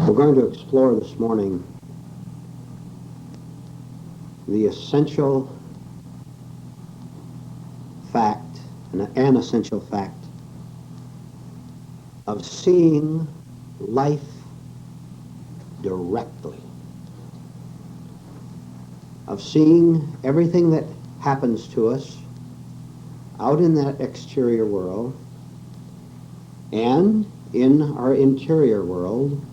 We're going to explore this morning the essential fact, an essential fact, of seeing life directly, of seeing everything that happens to us out in that exterior world and in our interior world,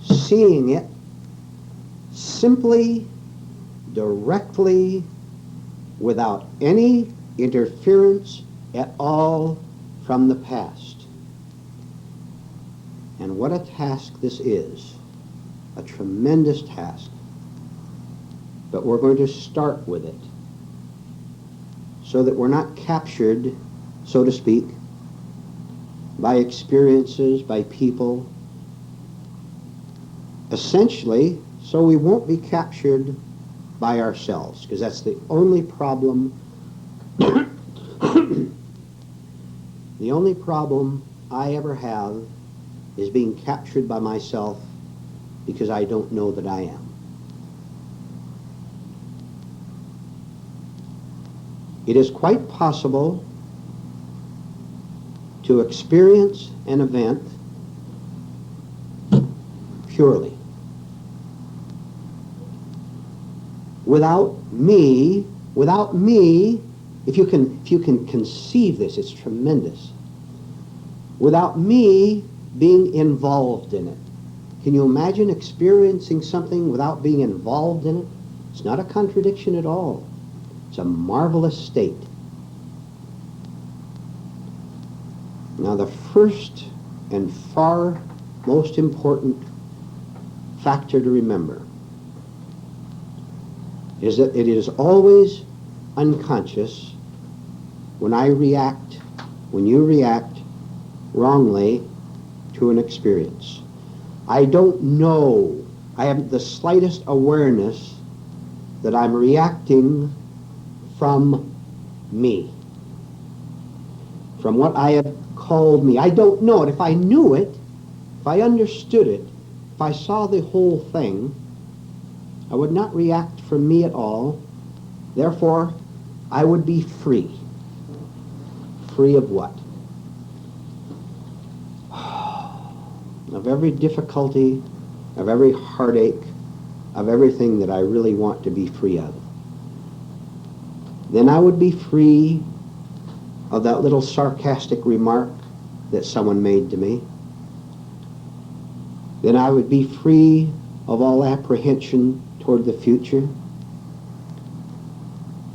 seeing it simply, directly, without any interference at all from the past. And what a task this is, a tremendous task. But we're going to start with it so that we're not captured, so to speak, by experiences, by people, essentially, so we won't be captured by ourselves, because that's the only problem, the only problem I ever have is being captured by myself because I don't know that I am. It is quite possible to experience an event purely without me, if you can conceive this, it's tremendous, without me being involved in it. Can you imagine experiencing something without being involved in it? It's not a contradiction at all. It's a marvelous state. Now, the first and far most important factor to remember is that it is always unconscious when you react wrongly to an experience. I don't know, I have the slightest awareness that I'm reacting from me, from what I have called me. I don't know it. If I knew it, if I understood it, if I saw the whole thing, I would not react from me at all. Therefore, I would be free. Free of what? Of every difficulty, of every heartache, of everything that I really want to be free of. Then I would be free of that little sarcastic remark that someone made to me. Then I would be free of all apprehension toward the future.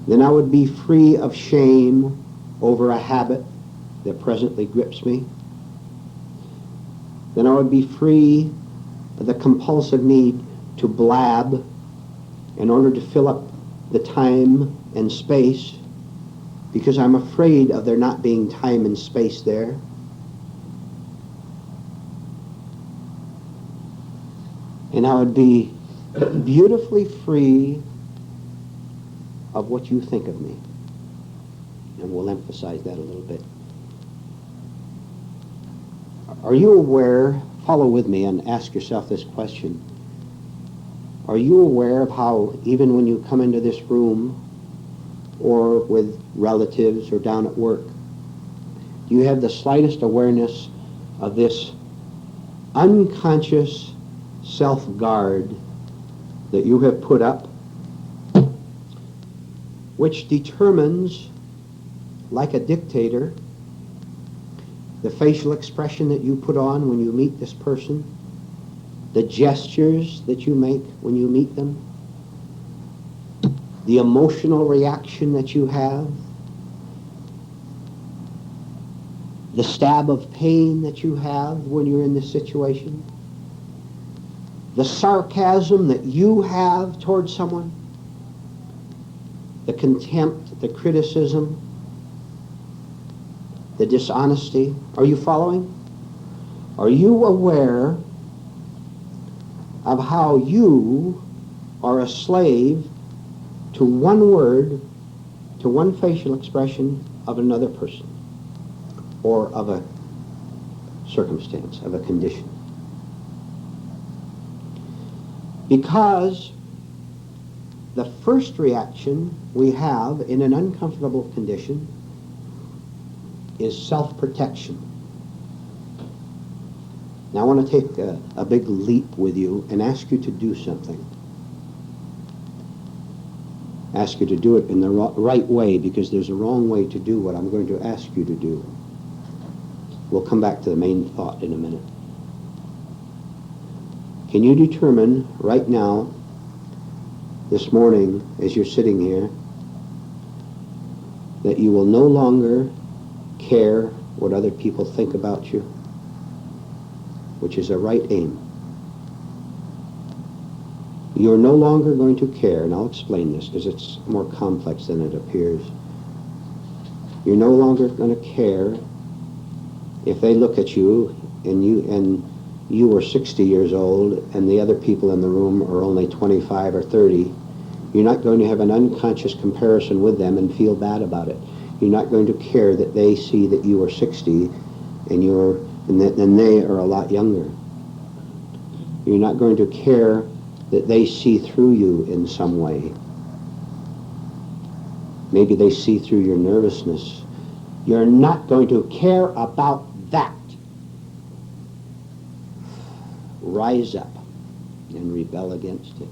Then I would be free of shame over a habit that presently grips me. Then I would be free of the compulsive need to blab in order to fill up the time and space, because I'm afraid of there not being time and space there. And I would be beautifully free of what you think of me. And we'll emphasize that a little bit. Are you aware, follow with me and ask yourself this question, are you aware of how even when you come into this room or with relatives or down at work, do you have the slightest awareness of this unconscious self-guard that you have put up, which determines, like a dictator, the facial expression that you put on when you meet this person, the gestures that you make when you meet them, the emotional reaction that you have, the stab of pain that you have when you're in this situation, the sarcasm that you have towards someone, the contempt, the criticism, the dishonesty. Are you following? Are you aware of how you are a slave to one word, to one facial expression of another person, or of a circumstance, of a condition? Because the first reaction we have in an uncomfortable condition is self-protection. Now I want to take a big leap with you and ask you to do something. Ask you to do it in the right way, because there's a wrong way to do what I'm going to ask you to do. We'll come back to the main thought in a minute. Can you determine right now, this morning, as you're sitting here, that you will no longer care what other people think about you, which is a right aim? You're no longer going to care, and I'll explain this because it's more complex than it appears. You're no longer going to care if they look at you and you were 60 years old and the other people in the room are only 25 or 30. You're not going to have an unconscious comparison with them and feel bad about it. You're not going to care that they see that you are 60 and they are a lot younger. You're not going to care that they see through you in some way. Maybe they see through your nervousness. You're not going to care about that. Rise up and rebel against it,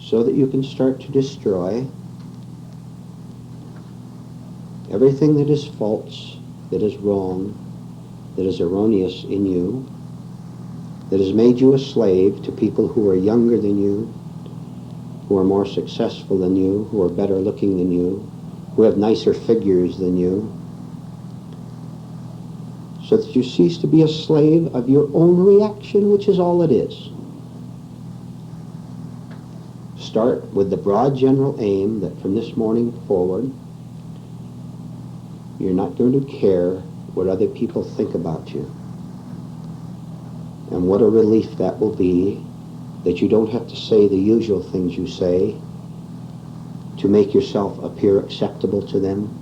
so that you can start to destroy everything that is false, that is wrong, that is erroneous in you, that has made you a slave to people who are younger than you, who are more successful than you, who are better looking than you, who have nicer figures than you, so that you cease to be a slave of your own reaction, which is all it is. Start with the broad general aim that from this morning forward, you're not going to care what other people think about you. And what a relief that will be, that you don't have to say the usual things you say to make yourself appear acceptable to them.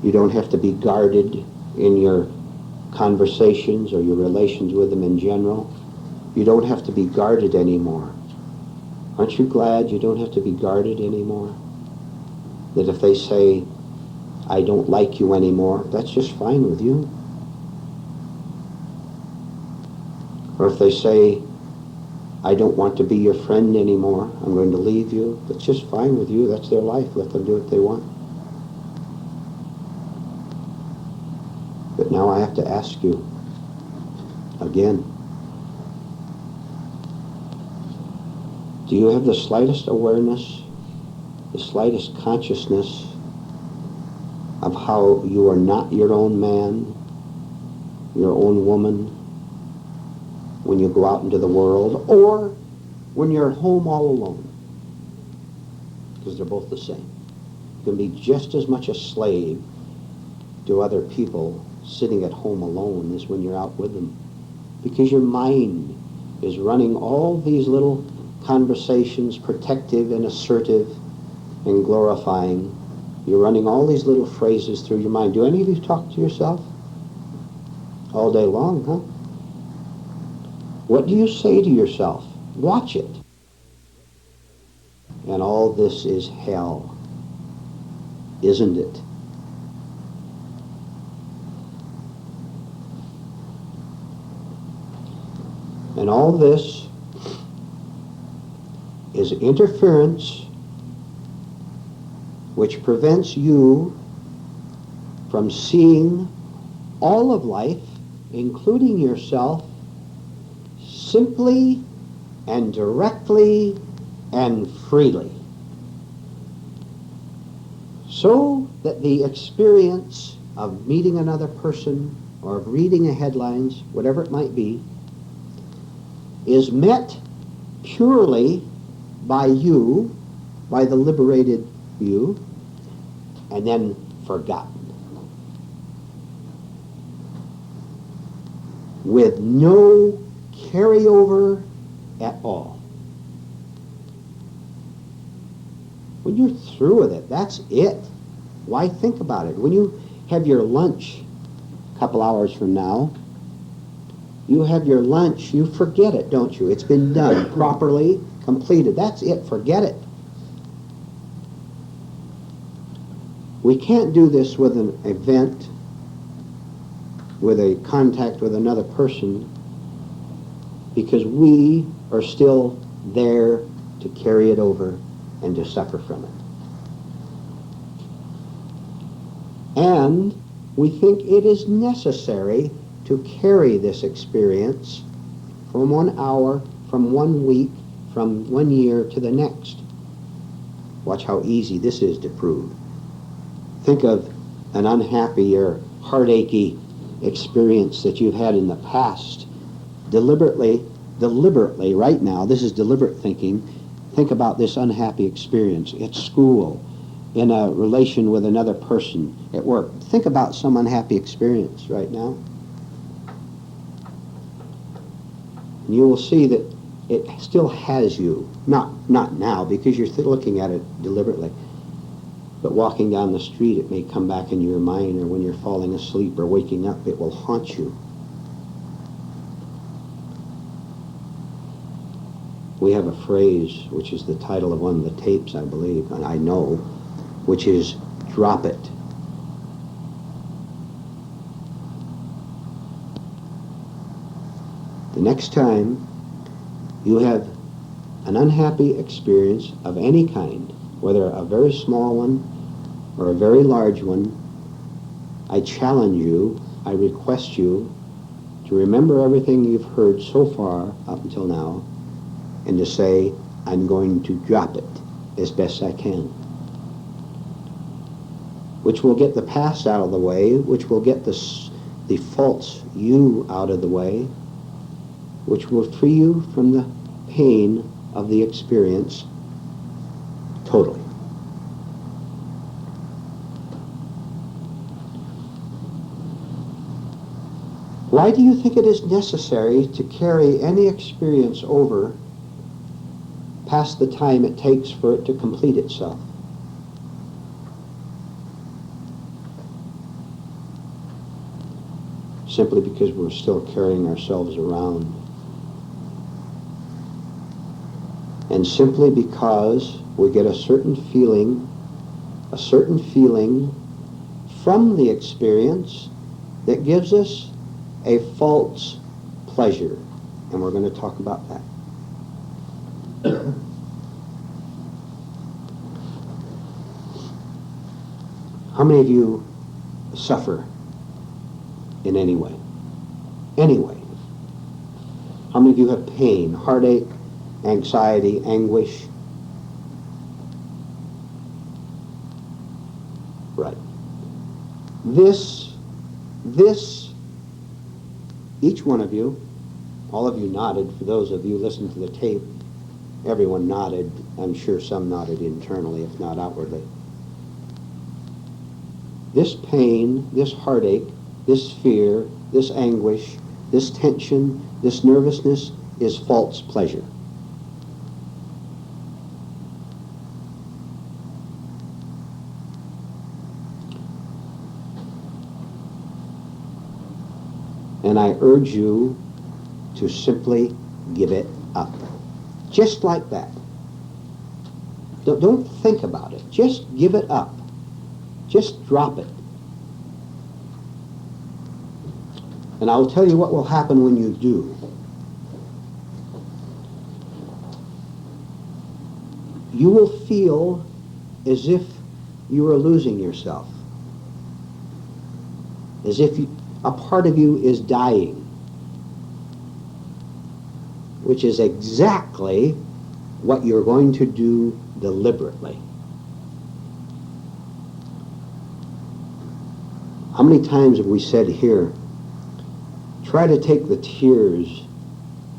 You don't have to be guarded in your conversations or your relations with them in general. You don't have to be guarded anymore. Aren't you glad you don't have to be guarded anymore? That if they say, I don't like you anymore, that's just fine with you. Or if they say, I don't want to be your friend anymore, I'm going to leave you, that's just fine with you. That's their life. Let them do what they want. But now I have to ask you again, do you have the slightest awareness, the slightest consciousness of how you are not your own man, your own woman, when you go out into the world, or when you're at home all alone? Because they're both the same. You can be just as much a slave to other people sitting at home alone as when you're out with them. Because your mind is running all these little conversations, protective and assertive and glorifying. You're running all these little phrases through your mind. Do any of you talk to yourself all day long, huh? What do you say to yourself? Watch it. And all this is hell, isn't it? And all this is interference which prevents you from seeing all of life, including yourself, simply and directly and freely, so that the experience of meeting another person or of reading a headlines, whatever it might be, is met purely by you, by the liberated you, and then forgotten, with no carryover at all. When you're through with it, that's it. Why think about it? When you have your lunch a couple hours from now, You have your lunch, you forget it, don't you? It's been done properly, completed. That's it, forget it. We can't do this with an event, with a contact with another person, because we are still there to carry it over and to suffer from it. And we think it is necessary to carry this experience from 1 hour, from 1 week, from 1 year to the next. Watch how easy this is to prove. Think of an unhappy or heartachy experience that you've had in the past. Deliberately, right now, this is deliberate thinking, think about this unhappy experience at school, in a relation with another person, at work. Think about some unhappy experience right now. And you will see that it still has you. Not now, because you're still looking at it deliberately. But walking down the street, it may come back into your mind, or when you're falling asleep or waking up, it will haunt you. We have a phrase, which is the title of one of the tapes, I believe, and I know, which is, drop it. The next time you have an unhappy experience of any kind, whether a very small one or a very large one, I challenge you, I request you to remember everything you've heard so far up until now, and to say, I'm going to drop it as best I can. Which will get the past out of the way, which will get the false you out of the way, which will free you from the pain of the experience totally. Why do you think it is necessary to carry any experience over past the time it takes for it to complete itself? Simply because we're still carrying ourselves around. And simply because we get a certain feeling from the experience that gives us a false pleasure. And we're going to talk about that. How many of you suffer in any way? Anyway. How many of you have pain, heartache, anxiety, anguish? Right. This, each one of you, all of you nodded. For those of you listening to the tape, everyone nodded. I'm sure some nodded internally, if not outwardly. This pain, this heartache, this fear, this anguish, this tension, this nervousness is false pleasure. And I urge you to simply give it up. Just like that. Don't think about it. Just give it up. Just drop it. And I'll tell you what will happen when you do. You will feel as if you are losing yourself. As if a part of you is dying. Which is exactly what you're going to do deliberately. How many times have we said here, try to take the tears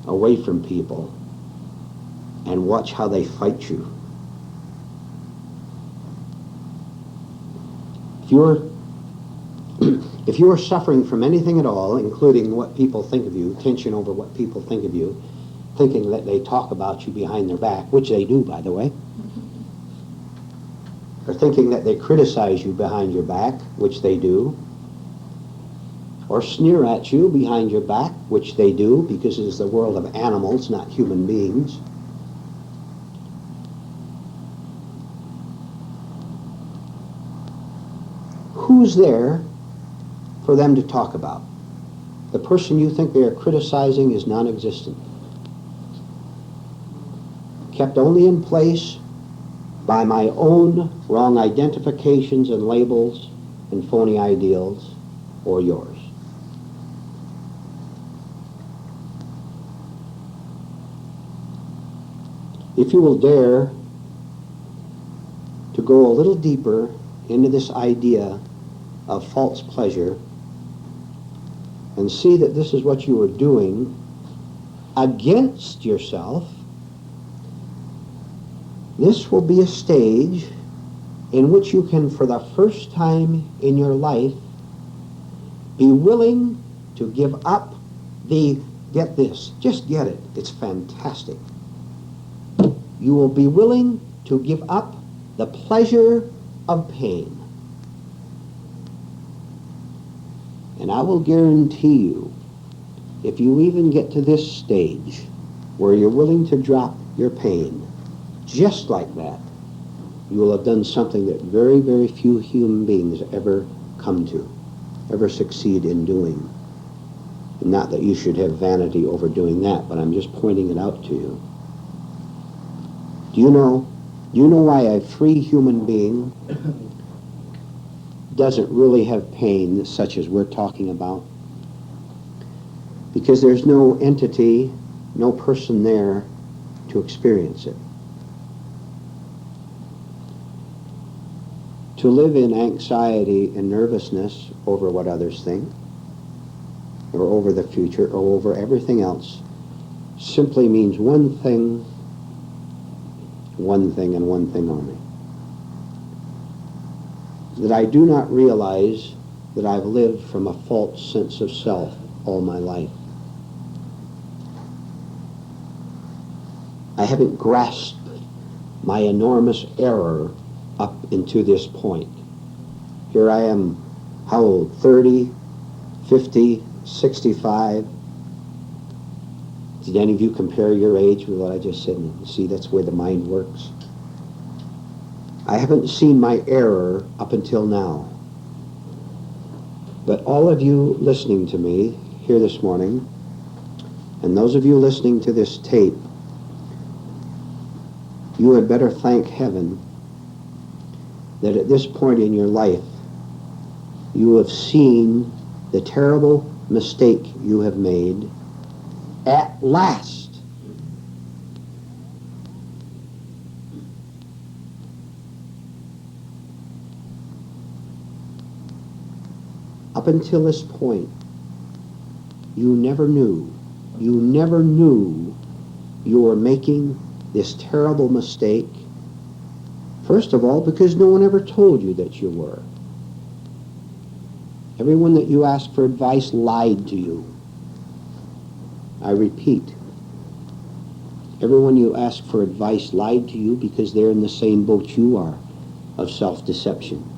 away from people and watch how they fight you. If you are suffering from anything at all, including what people think of you, tension over what people think of you, thinking that they talk about you behind their back, which they do, by the way, or thinking that they criticize you behind your back, which they do, or sneer at you behind your back, which they do because it is the world of animals, not human beings. Who's there for them to talk about? The person you think they are criticizing is non-existent. Kept only in place by my own wrong identifications and labels and phony ideals, or yours. If you will dare to go a little deeper into this idea of false pleasure and see that this is what you are doing against yourself, this will be a stage in which you can, for the first time in your life, be willing to give up the, get this, just get it, it's fantastic. You will be willing to give up the pleasure of pain. And I will guarantee you, if you even get to this stage where you're willing to drop your pain, just like that, you will have done something that very, very few human beings ever come to, ever succeed in doing. Not that you should have vanity over doing that, but I'm just pointing it out to you. Do you know why a free human being doesn't really have pain such as we're talking about? Because there's no entity, no person there to experience it. To live in anxiety and nervousness over what others think, or over the future, or over everything else, simply means one thing and one thing only. That I do not realize that I've lived from a false sense of self all my life. I haven't grasped my enormous error up into this point. Here I am, how old? 30, 50, 65. Did any of you compare your age with what I just said? And see, that's where the mind works. I haven't seen my error up until now. But all of you listening to me here this morning, and those of you listening to this tape, you had better thank heaven that at this point in your life, you have seen the terrible mistake you have made at last. Up until this point, you never knew you were making this terrible mistake. First of all, because no one ever told you that you were. Everyone that you asked for advice lied to you. I repeat, everyone you ask for advice lied to you because they're in the same boat you are of self-deception.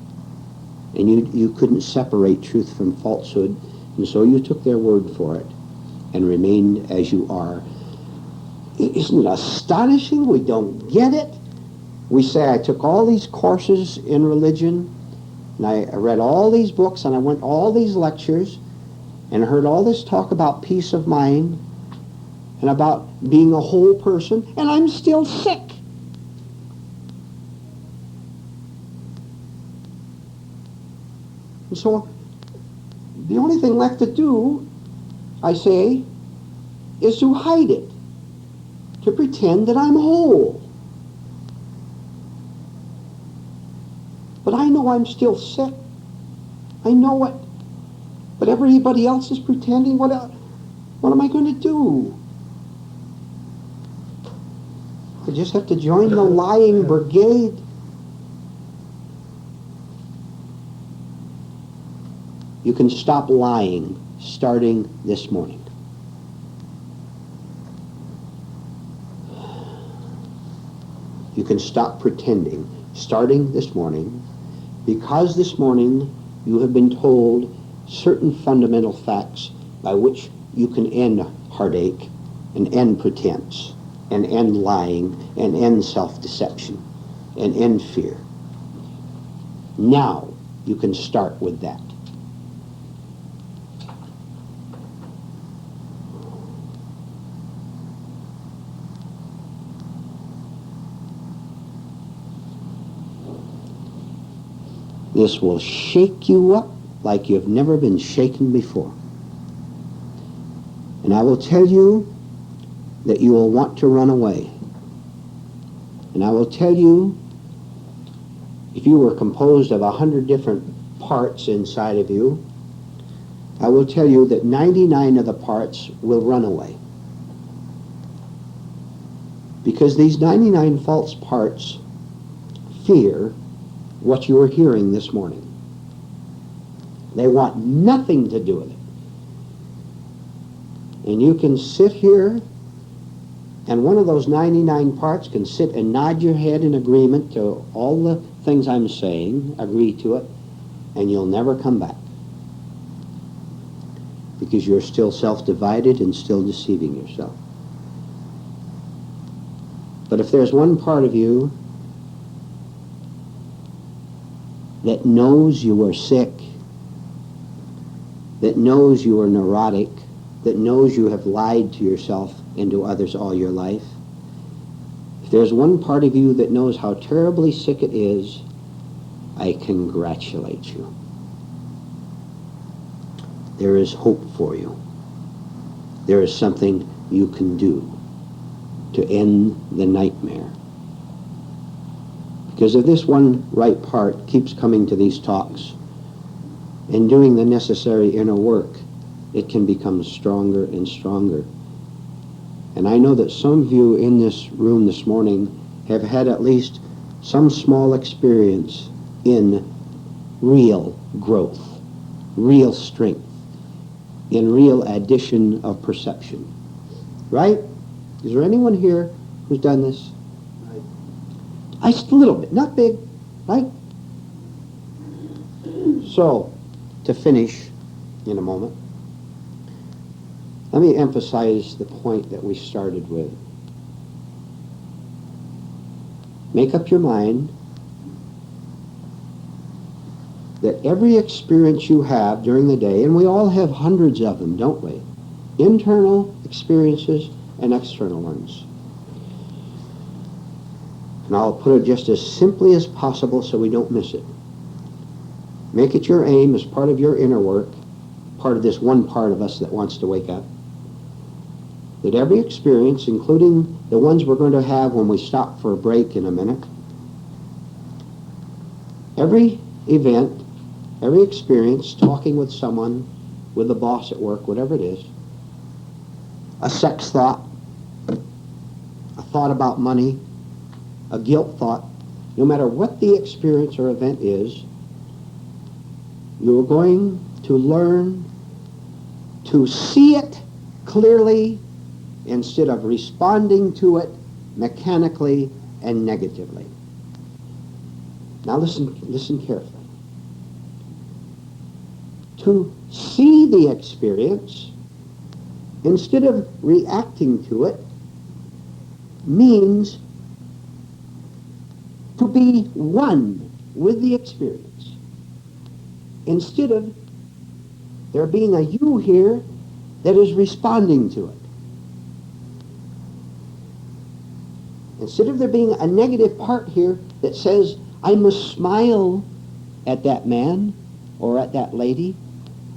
And you couldn't separate truth from falsehood, and so you took their word for it and remained as you are. Isn't it astonishing? We don't get it. We say, I took all these courses in religion, and I read all these books, and I went all these lectures, and heard all this talk about peace of mind, and about being a whole person, and I'm still sick. And so, the only thing left to do, I say, is to hide it, to pretend that I'm whole. But I know I'm still sick. I know it. But everybody else is pretending. What am I going to do? I just have to join the lying brigade. You can stop lying starting this morning. You can stop pretending starting this morning, because this morning you have been told certain fundamental facts by which you can end heartache and end pretense and end lying and end self-deception and end fear. Now you can start with that. This will shake you up like you've never been shaken before. And I will tell you that you will want to run away. And I will tell you, if you were composed of 100 different parts inside of you, I will tell you that 99 of the parts will run away. Because these 99 false parts fear what you are hearing this morning. They want nothing to do with it. And you can sit here, and one of those 99 parts can sit and nod your head in agreement to all the things I'm saying, agree to it, and you'll never come back. Because you're still self-divided and still deceiving yourself. But if there's one part of you that knows you are sick, that knows you are neurotic, that knows you have lied to yourself and to others all your life, if there's one part of you that knows how terribly sick it is, I congratulate you. There is hope for you. There is something you can do to end the nightmare. Because if this one right part keeps coming to these talks and doing the necessary inner work, it can become stronger and stronger. And I know that some of you in this room this morning have had at least some small experience in real growth, real strength, in real addition of perception. Right? Is there anyone here who's done this? Just a little bit, not big, right? So, to finish in a moment, let me emphasize the point that we started with. Make up your mind that every experience you have during the day, and we all have hundreds of them, don't we? Internal experiences and external ones. And I'll put it just as simply as possible so we don't miss it. Make it your aim as part of your inner work, part of this one part of us that wants to wake up, that every experience, including the ones we're going to have when we stop for a break in a minute, every event, every experience, talking with someone, with the boss at work, whatever it is, a sex thought, a thought about money, a guilt thought, no matter what the experience or event is, you're going to learn to see it clearly instead of responding to it mechanically and negatively. Now listen carefully. To see the experience instead of reacting to it means to be one with the experience, instead of there being a you here that is responding to it. Instead of there being a negative part here that says, I must smile at that man or at that lady.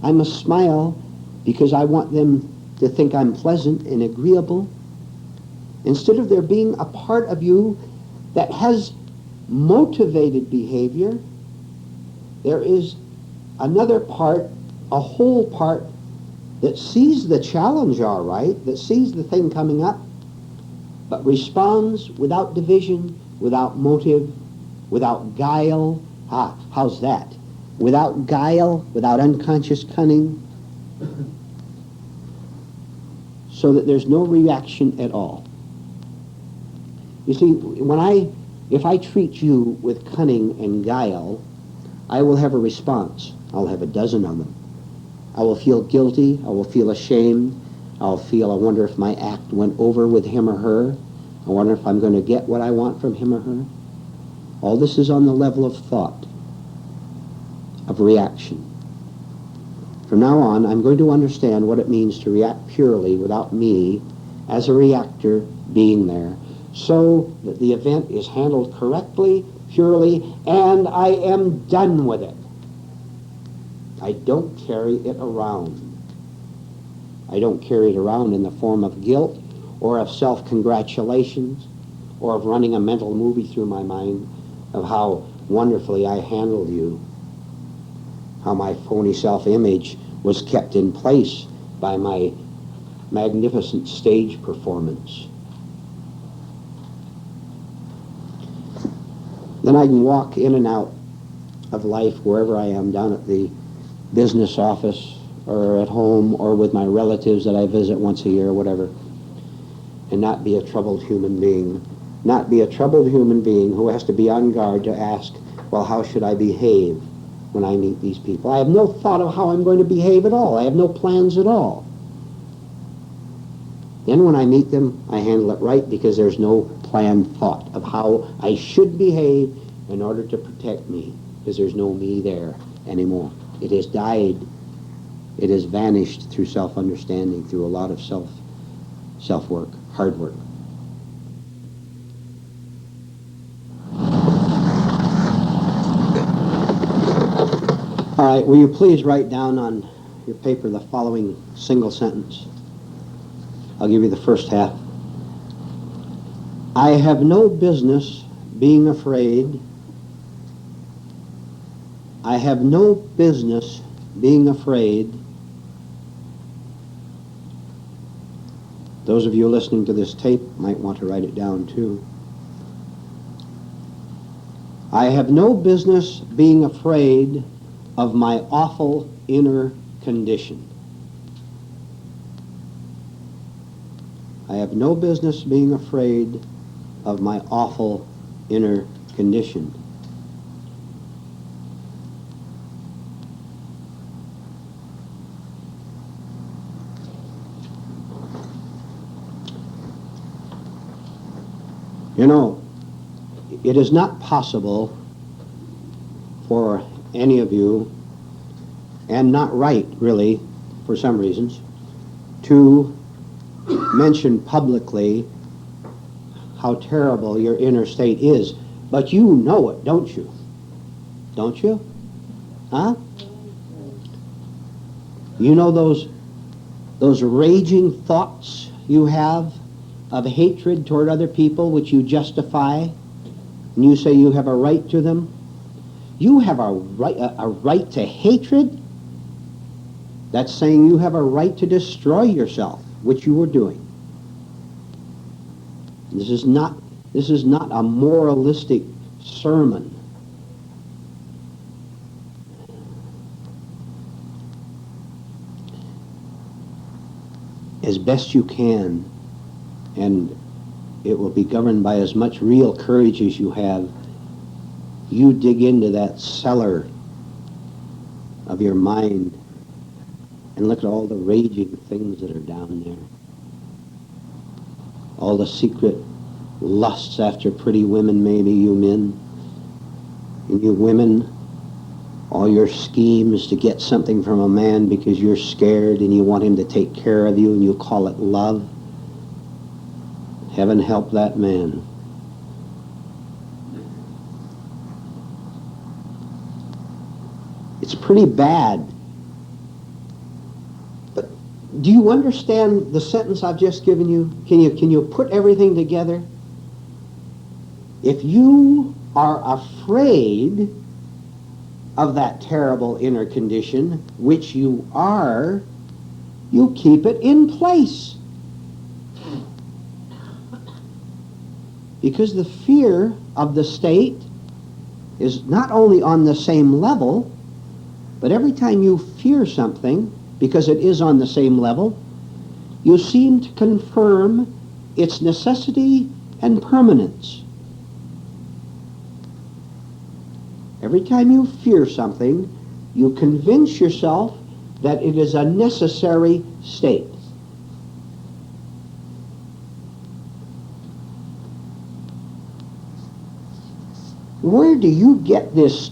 I must smile because I want them to think I'm pleasant and agreeable. Instead of there being a part of you that has motivated behavior, there is another part, a whole part, that sees the challenge all right, that sees the thing coming up, but responds without division, without motive, without guile. How's that? Without guile, without unconscious cunning, so that there's no reaction at all. You see, if I treat you with cunning and guile, I will have a response. I'll have a dozen of them. I will feel guilty. I will feel ashamed. I'll feel, I wonder if my act went over with him or her. I wonder if I'm going to get what I want from him or her. All this is on the level of thought, of reaction. From now on, I'm going to understand what it means to react purely without me as a reactor being there, so that the event is handled correctly, purely, and I am done with it. I don't carry it around. I don't carry it around in the form of guilt or of self-congratulations or of running a mental movie through my mind of how wonderfully I handled you, how my phony self-image was kept in place by my magnificent stage performance. Then I can walk in and out of life wherever I am, down at the business office or at home or with my relatives that I visit once a year or whatever, and not be a troubled human being. Not be a troubled human being who has to be on guard to ask, well, how should I behave when I meet these people? I have no thought of how I'm going to behave at all. I have no plans at all. Then when I meet them, I handle it right because there's no planned thought of how I should behave in order to protect me, because there's no me there anymore. It has died. It has vanished through self-understanding, through a lot of self-work, hard work. All right, will you please write down on your paper the following single sentence? I'll give you the first half. I have no business being afraid. I have no business being afraid. Those of you listening to this tape might want to write it down too. I have no business being afraid of my awful inner condition. I have no business being afraid of my awful inner condition. You know, it is not possible for any of you, and not right, really, for some reasons, to mention publicly how terrible your inner state is. But you know it, don't you? Don't you? Huh? You know those raging thoughts you have of hatred toward other people, which you justify, and you say you have a right to them? You have a right to hatred? That's saying you have a right to destroy yourself, which you were doing. This is not a moralistic sermon. As best you can, and it will be governed by as much real courage as you have, you dig into that cellar of your mind and look at all the raging things that are down there. All the secret lusts after pretty women, maybe, you men. And you women, all your schemes to get something from a man because you're scared and you want him to take care of you and you call it love. Heaven help that man. It's pretty bad. But do you understand the sentence I've just given you? Can you put everything together? If you are afraid of that terrible inner condition, which you are, you keep it in place. Because the fear of the state is not only on the same level, but every time you fear something, because it is on the same level, you seem to confirm its necessity and permanence. Every time you fear something, you convince yourself that it is a necessary state. Where do you get this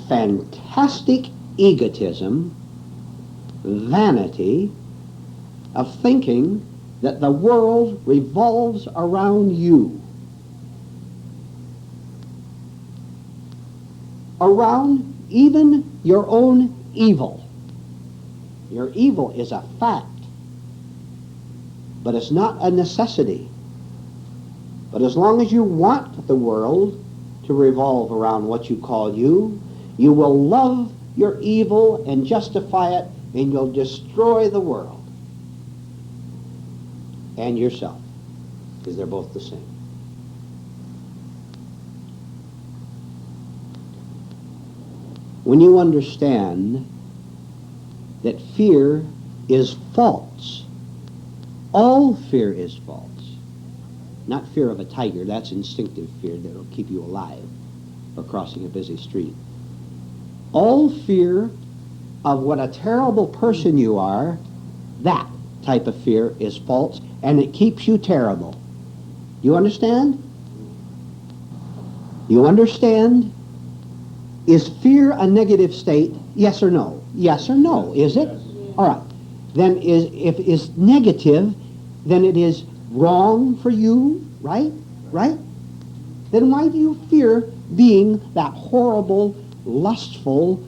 fantastic egotism, vanity, of thinking that the world revolves around you? Around even your own evil. Your evil is a fact, but it's not a necessity. But as long as you want the world to revolve around what you call you, you will love your evil and justify it, and you'll destroy the world and yourself, because they're both the same. When you understand that fear is false, all fear is false. Not fear of a tiger, that's instinctive fear that'll keep you alive, or crossing a busy street. All fear of what a terrible person you are, that type of fear is false, and it keeps you terrible. You understand? You understand? Is fear a negative state? Yes or no? Yes or no? Is it? Yes. All right. Then if it's negative, then it is wrong for you, right? Right? Then why do you fear being that horrible, lustful,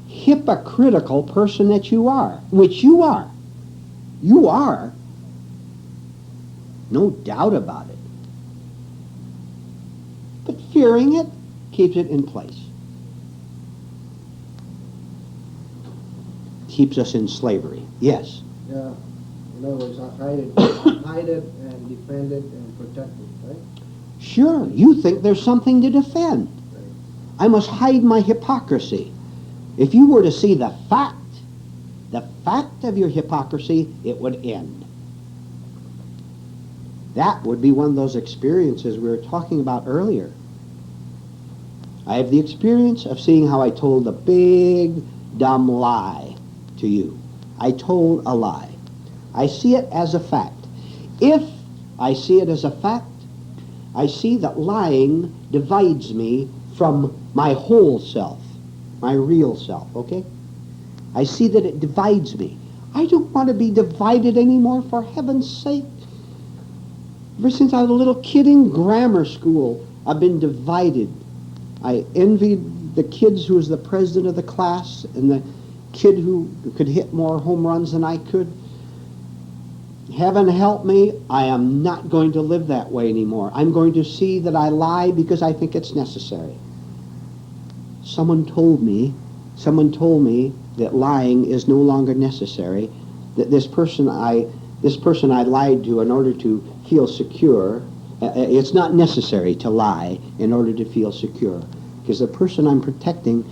hypocritical person that you are? Which you are. You are. No doubt about it. But fearing it keeps it in place. Keeps us in slavery. Yes? Yeah. In other words, hide it and defend it and protect it, right? Sure. You think there's something to defend. Right. I must hide my hypocrisy. If you were to see the fact of your hypocrisy, it would end. That would be one of those experiences we were talking about earlier. I have the experience of seeing how I told a big, dumb lie to you. I told a lie. I see it as a fact. If I see it as a fact, I see that lying divides me from my whole self, my real self, okay? I see that it divides me. I don't want to be divided anymore, for heaven's sake. Ever since I was a little kid in grammar school, I've been divided. I envied the kids who was the president of the class and the kid who could hit more home runs than I could. Heaven help me, I am not going to live that way anymore. I'm going to see that I lie because I think it's necessary. Someone told me that lying is no longer necessary, that this person I lied to in order to feel secure, it's not necessary to lie in order to feel secure, because the person I'm protecting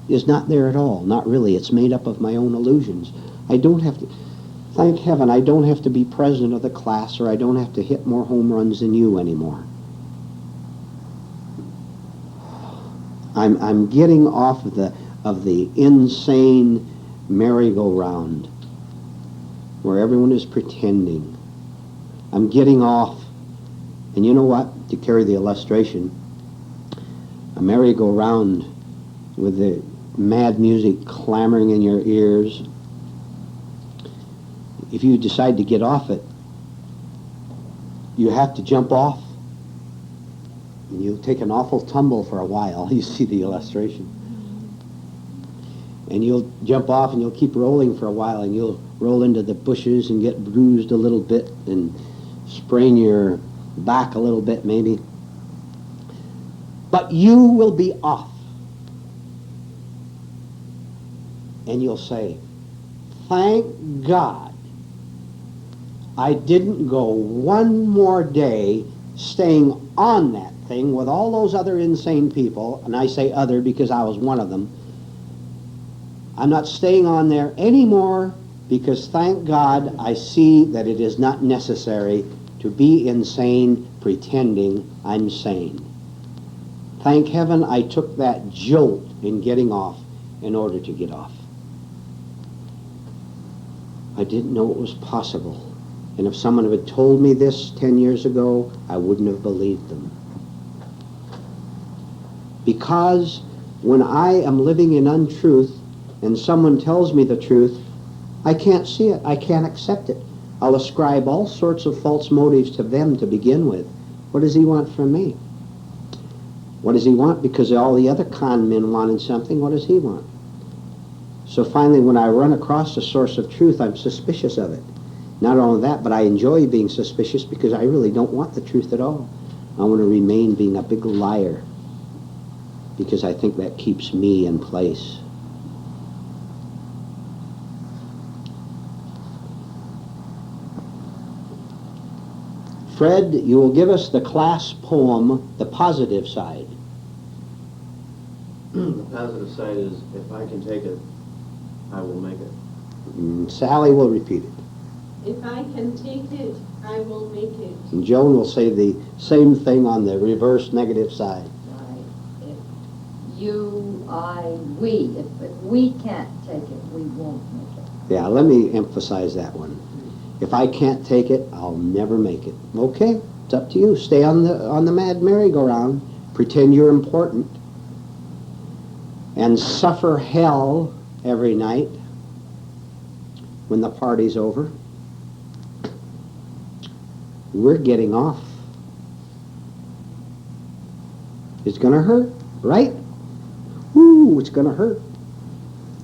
is not there at all, not really. It's made up of my own illusions. I don't have to, thank heaven, I don't have to be president of the class, or I don't have to hit more home runs than you anymore. I'm getting off of the insane merry-go-round where everyone is pretending. I'm getting off. And you know what? To carry the illustration, a merry-go-round with the mad music clamoring in your ears, if you decide to get off it, you have to jump off. And you'll take an awful tumble for a while. You see the illustration. And you'll jump off and you'll keep rolling for a while, and you'll roll into the bushes and get bruised a little bit and sprain your back a little bit maybe. But you will be off. And you'll say, thank God I didn't go one more day staying on that thing with all those other insane people, and I say other because I was one of them. I'm not staying on there anymore because, thank God, I see that it is not necessary to be insane pretending I'm sane. Thank heaven I took that jolt in getting off in order to get off. I didn't know it was possible. And if someone had told me this 10 years ago, I wouldn't have believed them. Because when I am living in untruth and someone tells me the truth, I can't see it. I can't accept it. I'll ascribe all sorts of false motives to them to begin with. What does he want from me? What does he want? Because all the other con men wanted something. What does he want? So finally, when I run across a source of truth, I'm suspicious of it. Not only that, but I enjoy being suspicious because I really don't want the truth at all. I want to remain being a big liar because I think that keeps me in place. Fred, you will give us the class poem, The Positive Side. The positive side is, if I can take it, I will make it. Sally will repeat it. If I can take it, I will make it. And Joan will say the same thing on the reverse negative side. Right. If you, I, we, if we can't take it, we won't make it. Yeah, let me emphasize that one. If I can't take it, I'll never make it. Okay, it's up to you. Stay on the mad merry-go-round. Pretend you're important. And suffer hell every night when the party's over. We're getting off. It's going to hurt, right? Woo, it's going to hurt.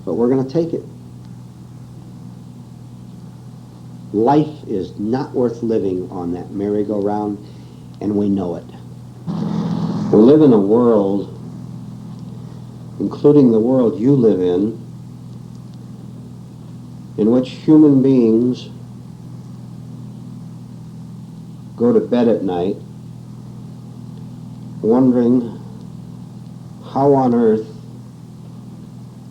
But we're going to take it. Life is not worth living on that merry-go-round, and we know it. We live in a world, including the world you live in which human beings go to bed at night wondering how on earth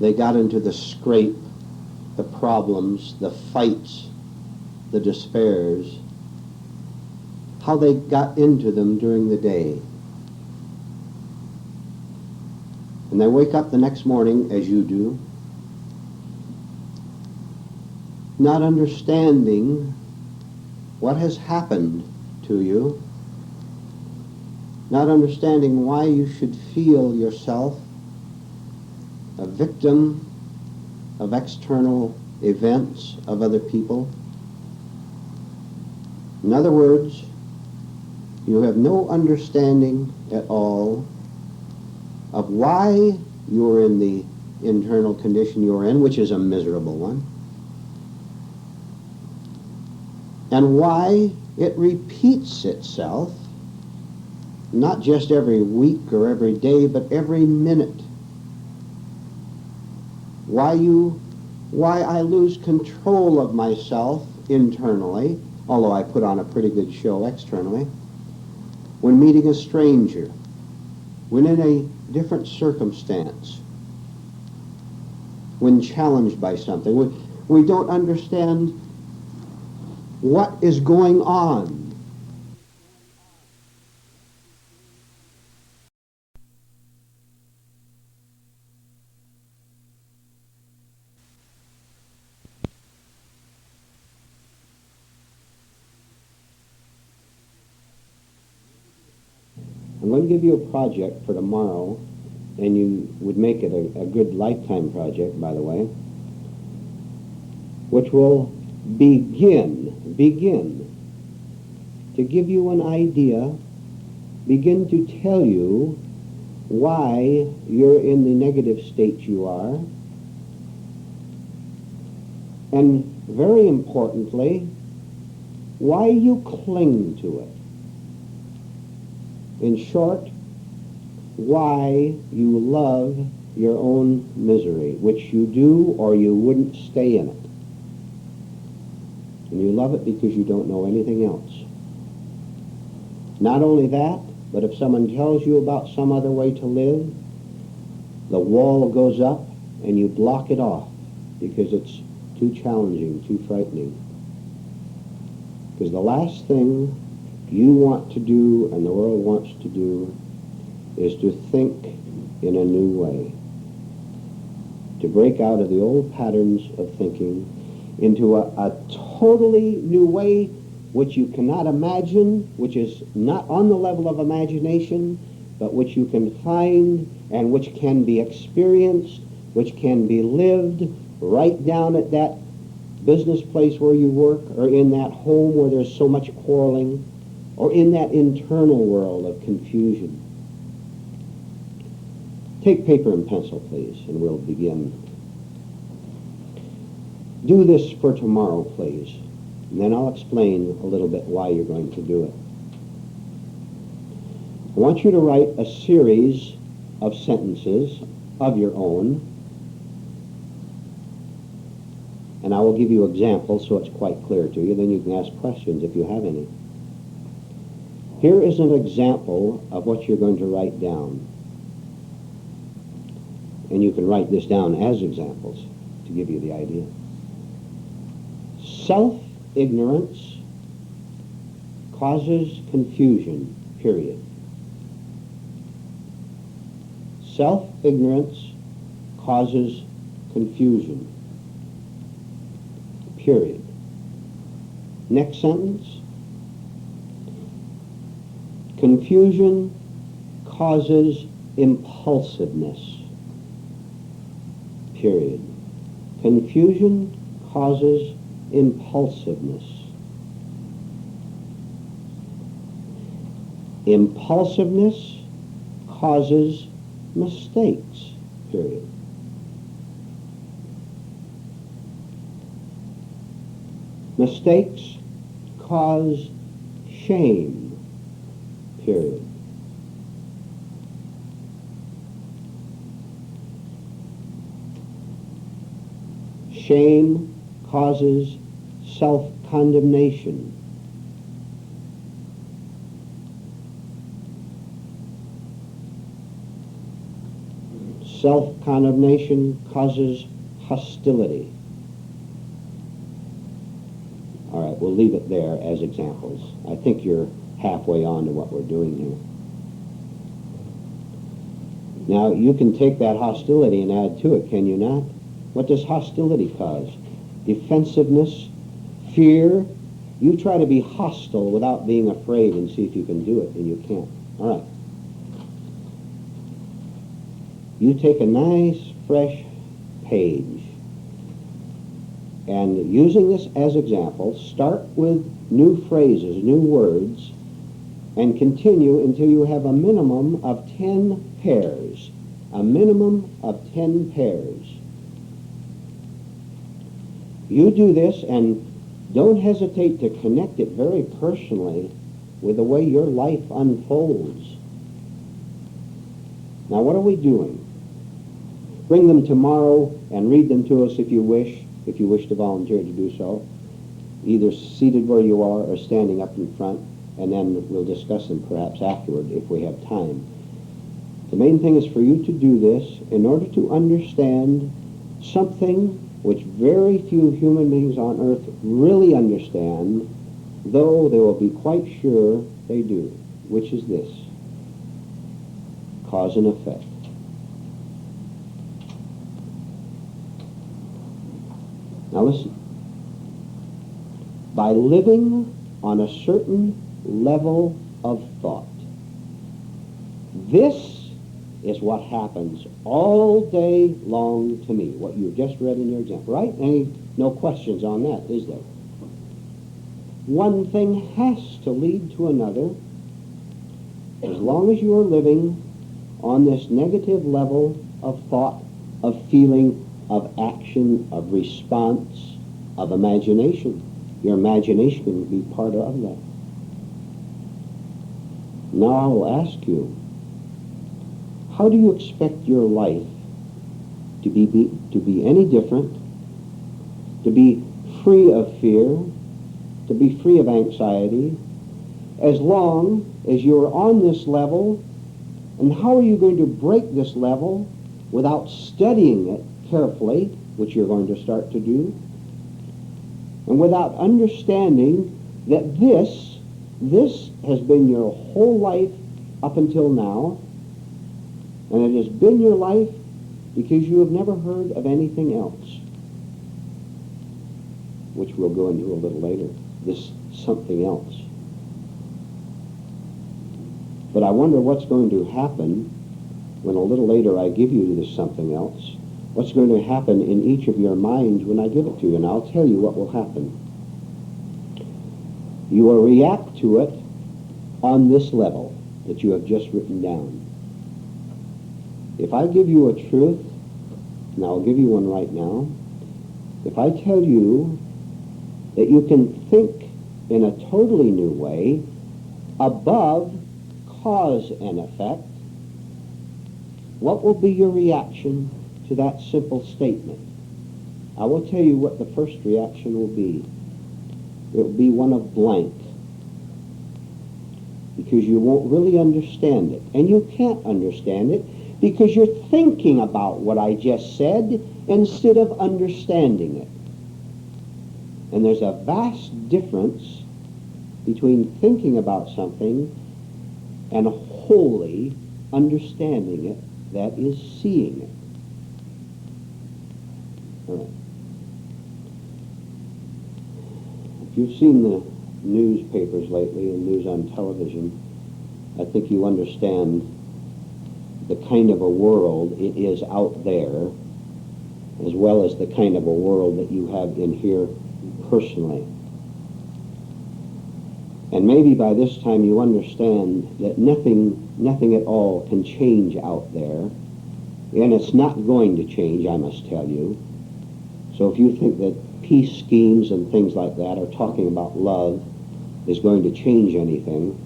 they got into the scrape, the problems, the fights, the despairs, how they got into them during the day. And they wake up the next morning, as you do, not understanding what has happened to you, not understanding why you should feel yourself a victim of external events of other people. In other words, you have no understanding at all of why you're in the internal condition you're in, which is a miserable one, and why it repeats itself, not just every week or every day, but every minute. Why I lose control of myself internally, although I put on a pretty good show externally, when meeting a stranger, when in a different circumstance, when challenged by something. We don't understand what is going on. I'm going to give you a project for tomorrow, and you would make it a good lifetime project, by the way, which will begin to give you an idea, begin to tell you why you're in the negative state you are, and very importantly, why you cling to it. In short, why you love your own misery, which you do or you wouldn't stay in it. And you love it because you don't know anything else. Not only that, but if someone tells you about some other way to live, the wall goes up and you block it off because it's too challenging, too frightening. Because the last thing you want to do and the world wants to do is to think in a new way, to break out of the old patterns of thinking into a totally new way which you cannot imagine, which is not on the level of imagination, but which you can find and which can be experienced, which can be lived right down at that business place where you work, or in that home where there's so much quarreling, or in that internal world of confusion. Take paper and pencil, please, and we'll begin. Do this for tomorrow, please, and then I'll explain a little bit why you're going to do it. I want you to write a series of sentences of your own, and I will give you examples so it's quite clear to you. Then you can ask questions if you have any. Here is an example of what you're going to write down. And you can write this down as examples to give you the idea. Self-ignorance causes confusion, period. Self-ignorance causes confusion, period. Next sentence. Confusion causes impulsiveness, period. Confusion causes impulsiveness. Impulsiveness causes mistakes, period. Mistakes cause shame, period. Shame causes self-condemnation. Self-condemnation causes hostility. All right, we'll leave it there as examples. I think you're halfway on to what we're doing here. Now, you can take that hostility and add to it, can you not? What does hostility cause? Defensiveness, fear. You try to be hostile without being afraid and see if you can do it, and you can't. All right. You take a nice, fresh page, and using this as example, start with new phrases, new words, and continue until you have a minimum of 10 pairs. A minimum of 10 pairs. You do this, and don't hesitate to connect it very personally with the way your life unfolds. Now, what are we doing? Bring them tomorrow and read them to us if you wish to volunteer to do so, either seated where you are or standing up in front, and then we'll discuss them perhaps afterward if we have time. The main thing is for you to do this in order to understand something which very few human beings on earth really understand, though they will be quite sure they do, which is this: cause and effect. Now listen. By living on a certain level of thought, this is what happens all day long to me, what you just read in your example, right? No questions on that, is there? One thing has to lead to another as long as you are living on this negative level of thought, of feeling, of action, of response, of imagination. Your imagination will be part of that. Now I will ask you, how do you expect your life to be any different, to be free of fear, to be free of anxiety, as long as you're on this level? And how are you going to break this level without studying it carefully, which you're going to start to do, and without understanding that this has been your whole life up until now, and it has been your life because you have never heard of anything else. which we'll go into a little later, this something else. But I wonder what's going to happen when a little later I give you this something else. What's going to happen in each of your minds when I give it to you? And I'll tell you what will happen. You will react to it on this level that you have just written down. If I give you a truth, and I'll give you one right now, if I tell you that you can think in a totally new way above cause and effect, what will be your reaction to that simple statement? I will tell you what the first reaction will be. It will be one of blank, because you won't really understand it. And you can't understand it because you're thinking about what I just said instead of understanding it. And there's a vast difference between thinking about something and wholly understanding it, that is, seeing it. All right. If you've seen the newspapers lately and news on television, I think you understand the kind of a world it is out there, as well as the kind of a world that you have in here personally. And maybe by this time you understand that nothing at all can change out there, and it's not going to change, I must tell you. So if you think that peace schemes and things like that are talking about love is going to change anything,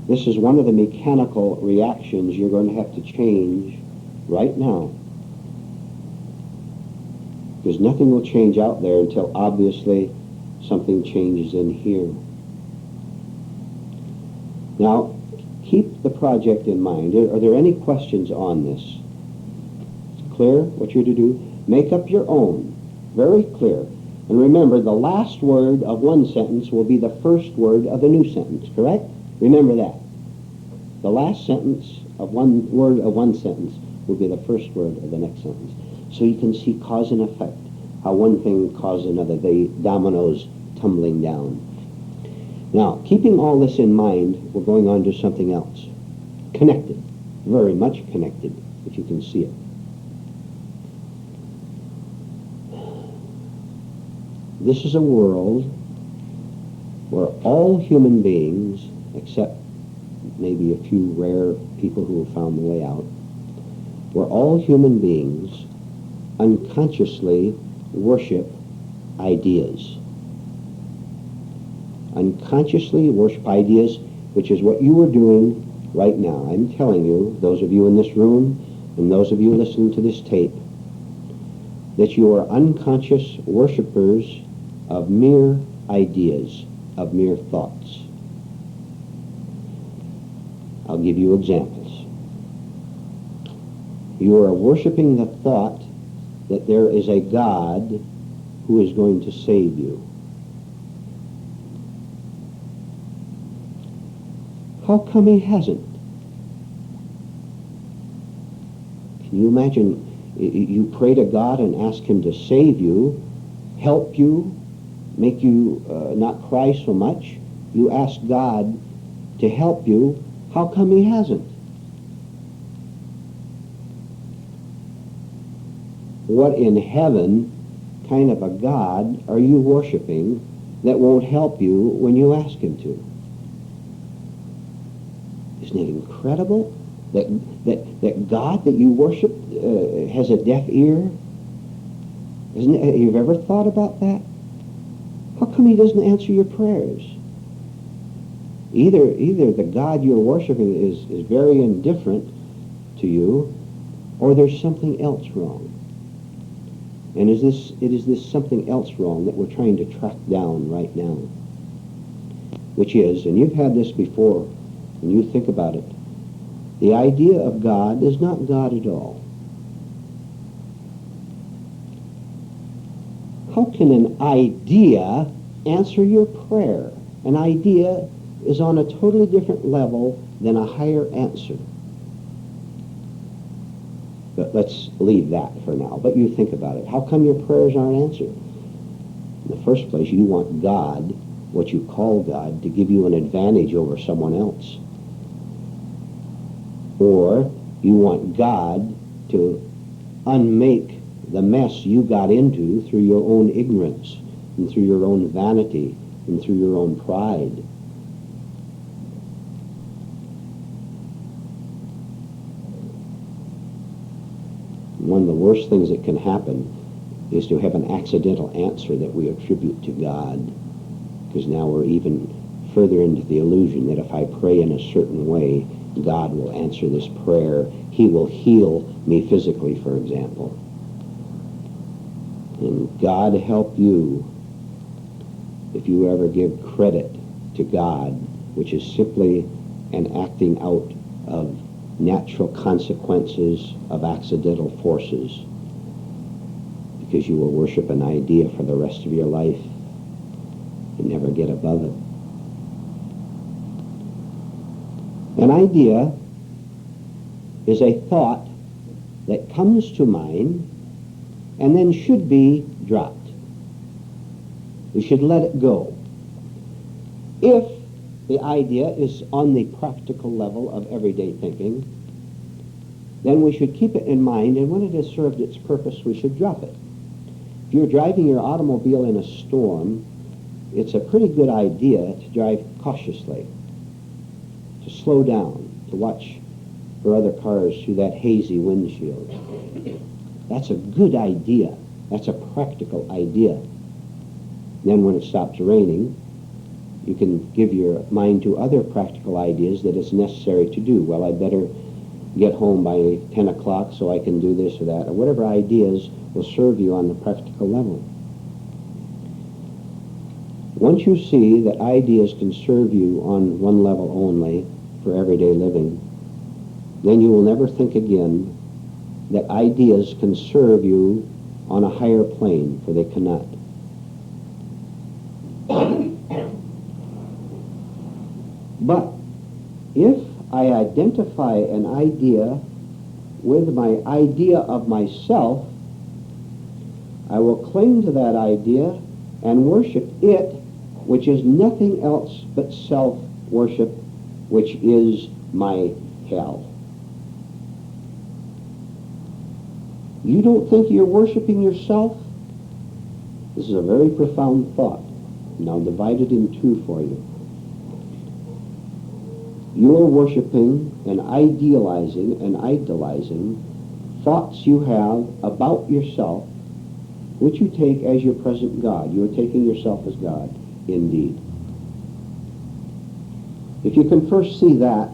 this is one of the mechanical reactions you're going to have to change right now. Because nothing will change out there until obviously something changes in here. Now, keep the project in mind. Are there any questions on this? Clear what you're to do? Make up your own. Very clear. And remember, the last word of one sentence will be the first word of a new sentence, correct? Remember that. The last sentence of one word of one sentence will be the first word of the next sentence. So you can see cause and effect, how one thing causes another, the dominoes tumbling down. Now, keeping all this in mind, we're going on to something else. Connected, very much connected, if you can see it. This is a world where all human beings, except maybe a few rare people who have found the way out, where all human beings unconsciously worship ideas. Unconsciously worship ideas, which is what you are doing right now. I'm telling you, those of you in this room and those of you listening to this tape, that you are unconscious worshipers of mere ideas, of mere thoughts. I'll give you examples. You are worshiping the thought that there is a God who is going to save you. How come he hasn't? Can you imagine, you pray to God and ask him to save you, help you, make you not cry so much. You ask God to help you. How come he hasn't? What in heaven kind of a God are you worshiping that won't help you when you ask him to? Isn't it incredible that God that you worship has a deaf ear? Isn't it, you've ever thought about that? How come he doesn't answer your prayers? Either the God you're worshiping is very indifferent to you, or there's something else wrong. And it is this something else wrong that we're trying to track down right now. Which is, and you've had this before, when you think about it, the idea of God is not God at all. How can an idea answer your prayer? An idea is on a totally different level than a higher answer. But let's leave that for now. But you think about it. How come your prayers aren't answered? In the first place, you want God, what you call God, to give you an advantage over someone else. Or you want God to unmake the mess you got into through your own ignorance and through your own vanity and through your own pride. One of the worst things that can happen is to have an accidental answer that we attribute to God, because now we're even further into the illusion that if I pray in a certain way, God will answer this prayer. He will heal me physically, for example. And God help you if you ever give credit to God, which is simply an acting out of natural consequences of accidental forces, because you will worship an idea for the rest of your life and never get above it. An idea is a thought that comes to mind and then should be dropped. We should let it go. If the idea is on the practical level of everyday thinking, then we should keep it in mind, and when it has served its purpose, we should drop it. If you're driving your automobile in a storm, it's a pretty good idea to drive cautiously, to slow down, to watch for other cars through that hazy windshield. That's a good idea. That's a practical idea. Then when it stops raining, you can give your mind to other practical ideas that it's necessary to do. Well, I better get home by 10 o'clock so I can do this or that, or whatever ideas will serve you on the practical level. Once you see that ideas can serve you on one level only for everyday living, then you will never think again that ideas can serve you on a higher plane, for they cannot. But if I identify an idea with my idea of myself, I will cling to that idea and worship it, which is nothing else but self-worship, which is my hell. You don't think you're worshiping yourself? This is a very profound thought. Now divide it in two for you. You're worshiping and idealizing and idolizing thoughts you have about yourself, which you take as your present God. You're taking yourself as God, indeed. If you can first see that,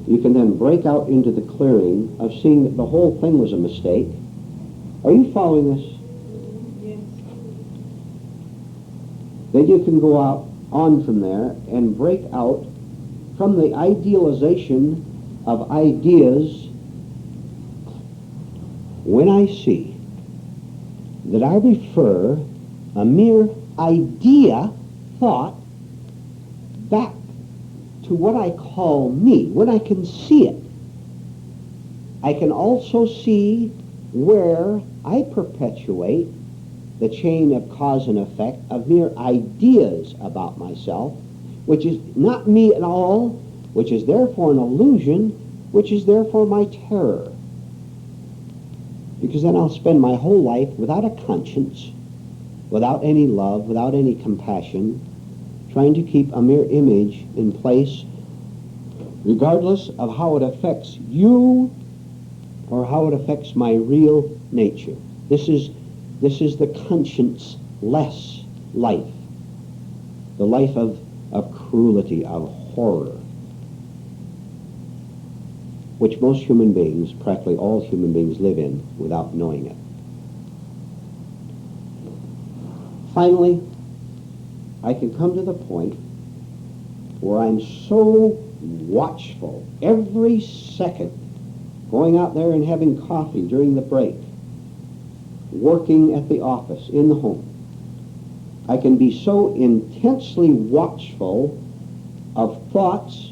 you can then break out into the clearing of seeing that the whole thing was a mistake. Are you following this? Yes. Then you can go out on from there and break out from the idealization of ideas. When I see that I refer a mere idea, thought, back to what I call me, when I can see it, I can also see where I perpetuate the chain of cause and effect of mere ideas about myself, which is not me at all, which is therefore an illusion, which is therefore my terror. Because then I'll spend my whole life without a conscience, without any love, without any compassion, trying to keep a mere image in place, regardless of how it affects you or how it affects my real nature. This is the conscience-less life, the life of cruelty, of horror, which most human beings, practically all human beings, live in without knowing it. Finally, I can come to the point where I'm so watchful every second, going out there and having coffee during the break, working at the office, in the home. I can be so intensely watchful of thoughts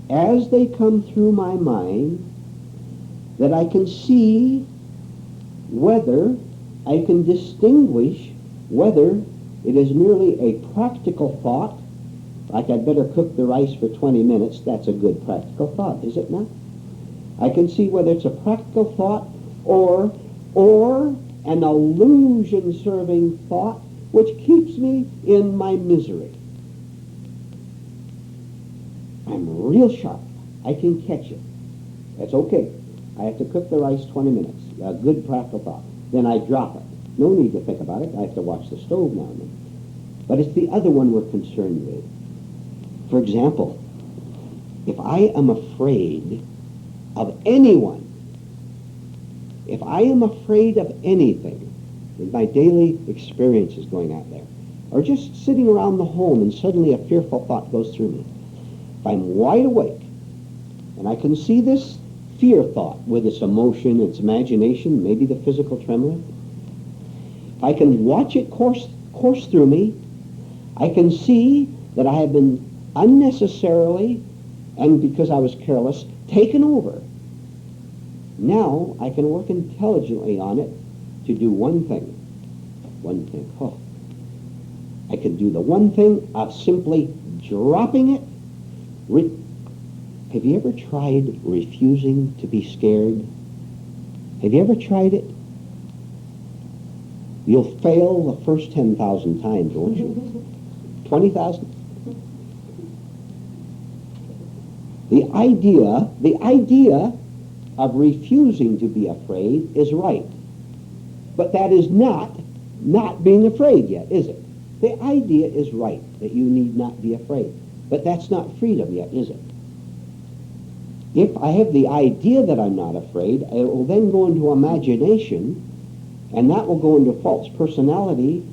as they come through my mind that I can see whether, I can distinguish whether It is merely a practical thought, like I'd better cook the rice for 20 minutes. That's a good practical thought, is it not? I can see whether it's a practical thought or an illusion-serving thought which keeps me in my misery. I'm real sharp. I can catch it. That's okay. I have to cook the rice 20 minutes. A good practical thought. Then I drop it. No need to think about it. I have to watch the stove now and then. But it's the other one we're concerned with. For example, if I am afraid of anyone, if I am afraid of anything, with my daily experiences going out there, or just sitting around the home and suddenly a fearful thought goes through me, if I'm wide awake and I can see this fear thought with its emotion, its imagination, maybe the physical trembling, if I can watch it course through me, I can see that I have been unnecessarily, and because I was careless, taken over. Now I can work intelligently on it to do one thing. One thing. Oh. I can do the one thing of simply dropping it. Have you ever tried refusing to be scared? Have you ever tried it? You'll fail the first 10,000 times, won't you? 20,000? The idea of refusing to be afraid is right. But that is not being afraid yet, is it? The idea is right, that you need not be afraid. But that's not freedom yet, is it? If I have the idea that I'm not afraid, it will then go into imagination, and that will go into false personality,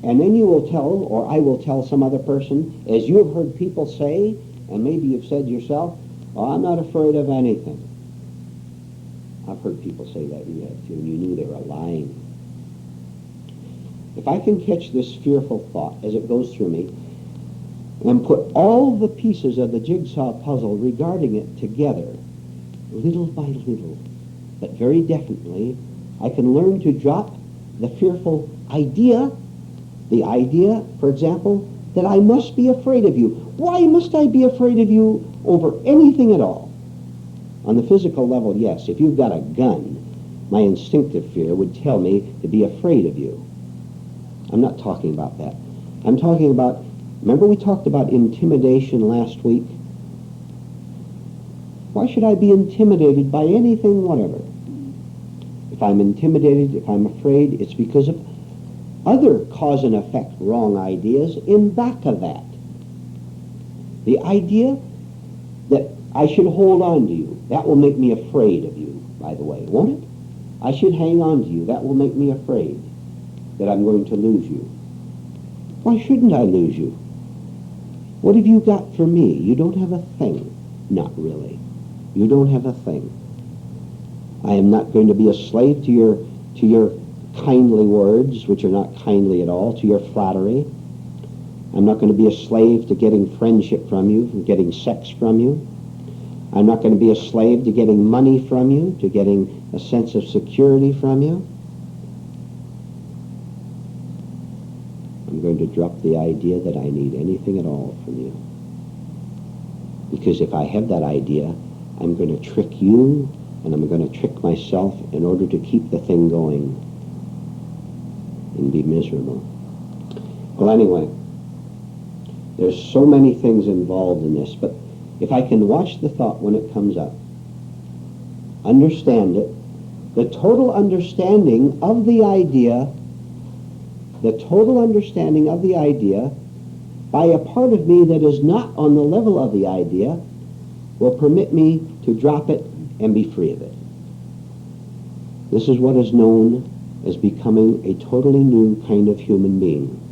and then you will tell, or I will tell some other person, as you have heard people say, and maybe you've said yourself, oh, I'm not afraid of anything. I've heard people say that, you have too, and you knew they were lying. If I can catch this fearful thought as it goes through me, and put all the pieces of the jigsaw puzzle regarding it together, little by little, but very definitely, I can learn to drop the fearful idea, the idea, for example, that I must be afraid of you. Why must I be afraid of you over anything at all? On the physical level, yes. If you've got a gun, my instinctive fear would tell me to be afraid of you. I'm not talking about that. I'm talking about, remember we talked about intimidation last week? Why should I be intimidated by anything whatever? If I'm intimidated, if I'm afraid, it's because of other cause and effect wrong ideas in back of that. The idea that I should hold on to you, that will make me afraid of you, by the way, won't it? I should hang on to you, that will make me afraid that I'm going to lose you. Why shouldn't I lose you? What have you got for me? You don't have a thing. Not really. You don't have a thing. I am not going to be a slave to your kindly words, which are not kindly at all, to your flattery. I'm not going to be a slave to getting friendship from you, from getting sex from you. I'm not going to be a slave to getting money from you, to getting a sense of security from you. I'm going to drop the idea that I need anything at all from you. Because if I have that idea, I'm going to trick you, and I'm going to trick myself in order to keep the thing going and be miserable. Well, anyway, there's so many things involved in this, but if I can watch the thought when it comes up, understand it, the total understanding of the idea by a part of me that is not on the level of the idea will permit me to drop it and be free of it. This is what is known as becoming a totally new kind of human being.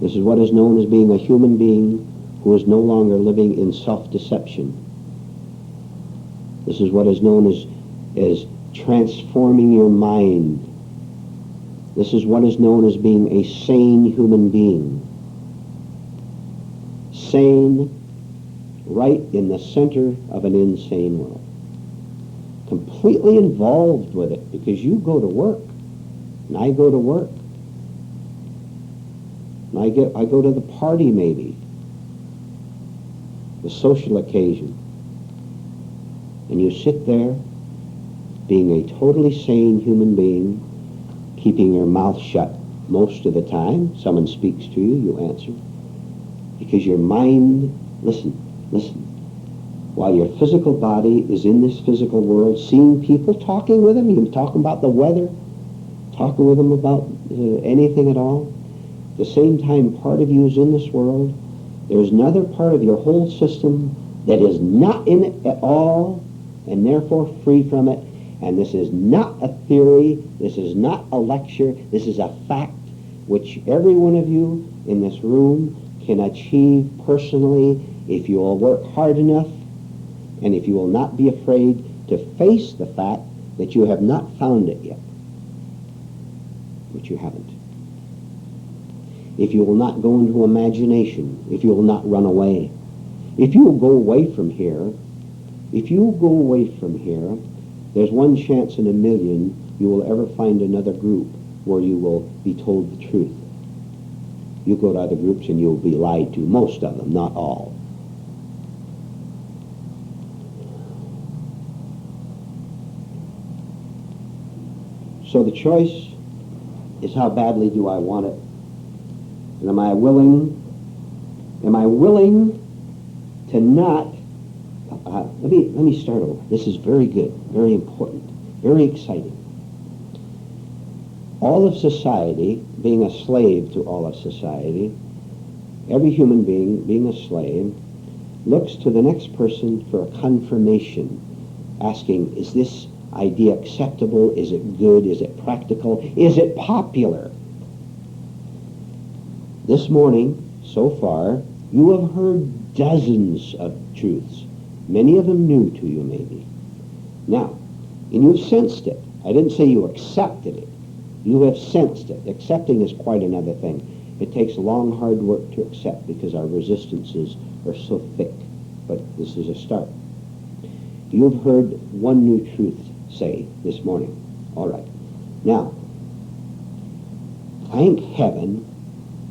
This is what is known as being a human being who is no longer living in self-deception. This is what is known as transforming your mind. This is what is known as being a sane human being. Sane, right in the center of an insane world. Completely involved with it, because you go to work, and I go to work. And I go to the party maybe, the social occasion, and you sit there being a totally sane human being, keeping your mouth shut most of the time. Someone speaks to you, you answer. Because your mind, listen, while your physical body is in this physical world, seeing people, talking with them, you're talking about the weather, talking with them about anything at all. At the same time, part of you is in this world. There's another part of your whole system that is not in it at all, and therefore free from it. And this is not a theory, this is not a lecture, this is a fact which every one of you in this room can achieve personally if you will work hard enough, and if you will not be afraid to face the fact that you have not found it yet, which you haven't. If you will not go into imagination, if you will not run away, if you will go away from here, there's one chance in a million you will ever find another group where you will be told the truth. You go to other groups and you'll be lied to, most of them, not all. So the choice is, how badly do I want it? And am I willing to not, let me start over. This is very good, very important, very exciting. All of society, being a slave to all of society, every human being a slave, looks to the next person for a confirmation, asking, is this idea acceptable? Is it good? Is it practical? Is it popular? This morning, so far, you have heard dozens of truths, many of them new to you maybe. Now, and you've sensed it. I didn't say you accepted it. You have sensed it. Accepting is quite another thing. It takes long, hard work to accept because our resistances are so thick. But this is a start. You've heard one new truth, say, this morning. All right. Now, thank heaven,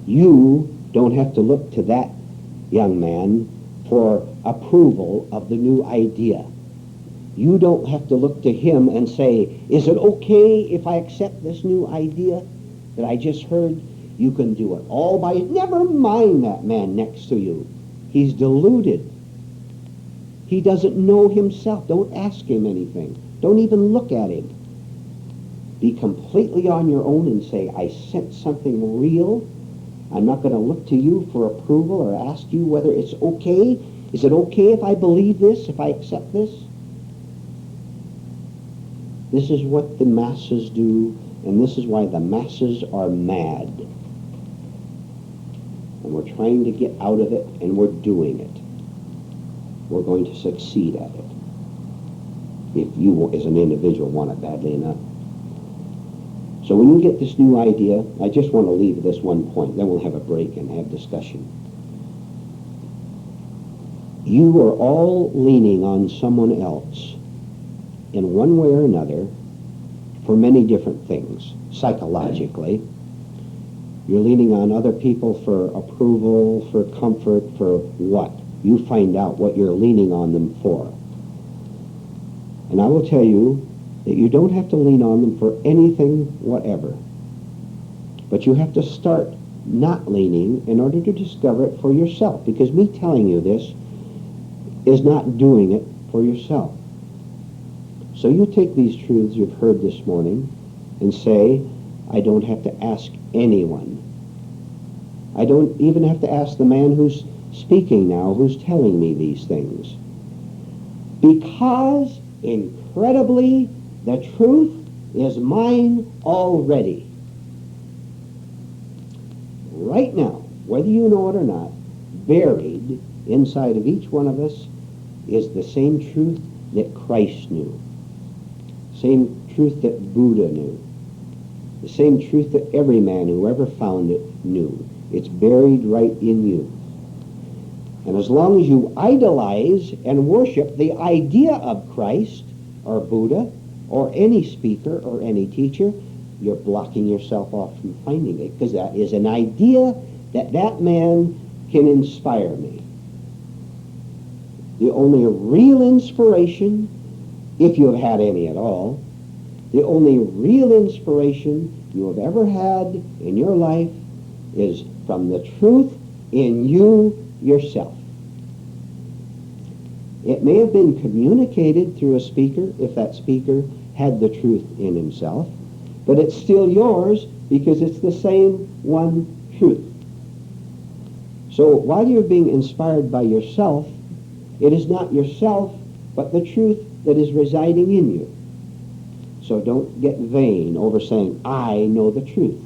you don't have to look to that young man for approval of the new idea. You don't have to look to him and say, is it okay if I accept this new idea that I just heard? You can do it all by, never mind that man next to you. He's deluded. He doesn't know himself. Don't ask him anything. Don't even look at him. Be completely on your own and say, I sense something real. I'm not going to look to you for approval or ask you whether it's okay. Is it okay if I believe this, if I accept this? This is what the masses do, and this is why the masses are mad. And we're trying to get out of it, and we're doing it. We're going to succeed at it. If you, as an individual, want it badly enough. So when you get this new idea, I just want to leave at this one point, then we'll have a break and have discussion. You are all leaning on someone else in one way or another for many different things. Psychologically, you're leaning on other people for approval, for comfort, for what? You find out what you're leaning on them for. And I will tell you that you don't have to lean on them for anything whatever. But you have to start not leaning in order to discover it for yourself. Because me telling you this is not doing it for yourself. So you take these truths you've heard this morning and say, I don't have to ask anyone. I don't even have to ask the man who's speaking now, who's telling me these things. Because, incredibly, the truth is mine already. Right now, whether you know it or not, buried inside of each one of us is the same truth that Christ knew. Same truth that Buddha knew. The same truth that every man who ever found it knew. It's buried right in you. And as long as you idolize and worship the idea of Christ or Buddha or any speaker or any teacher, you're blocking yourself off from finding it, because that is an idea that man can inspire me. The only real inspiration, if you have had any at all, the only real inspiration you have ever had in your life is from the truth in you yourself. It may have been communicated through a speaker, if that speaker had the truth in himself, but it's still yours because it's the same one truth. So while you're being inspired by yourself, it is not yourself, but the truth that is residing in you. So don't get vain over saying, I know the truth.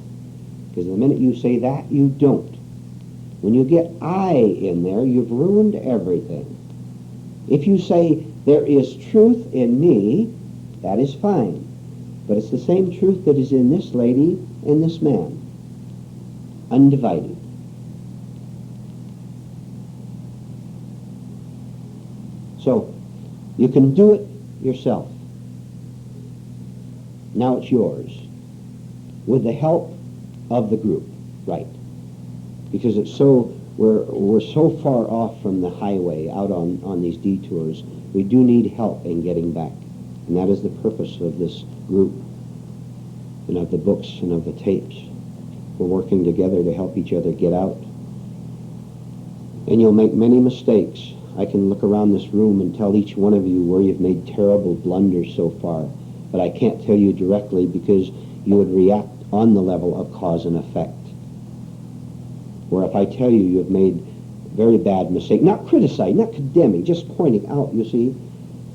Because the minute you say that, you don't. When you get I in there, you've ruined everything. If you say, there is truth in me, that is fine. But it's the same truth that is in this lady and this man. Undivided. So, you can do it yourself. Now it's yours. With the help of the group. Right. Because it's so, we're so far off from the highway out on these detours, we do need help in getting back. And that is the purpose of this group and of the books and of the tapes. We're working together to help each other get out. And you'll make many mistakes. I can look around this room and tell each one of you where you've made terrible blunders so far. But I can't tell you directly because you would react on the level of cause and effect. Where if I tell you you've made very bad mistakes, not criticizing, not condemning, just pointing out, you see,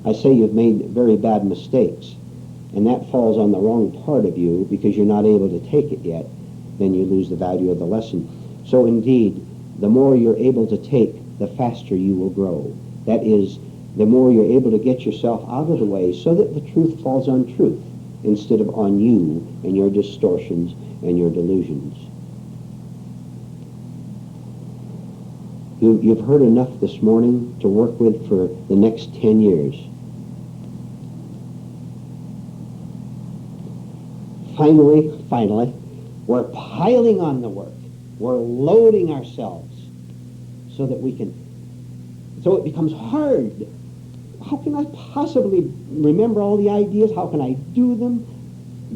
I say you've made very bad mistakes, and that falls on the wrong part of you because you're not able to take it yet, then you lose the value of the lesson. So indeed, the more you're able to take, the faster you will grow. That is, the more you're able to get yourself out of the way so that the truth falls on truth instead of on you and your distortions and your delusions. You've heard enough this morning to work with for the next 10 years. Finally, we're piling on the work. We're loading ourselves so that we can, so it becomes hard. How can I possibly remember all the ideas? How can I do them?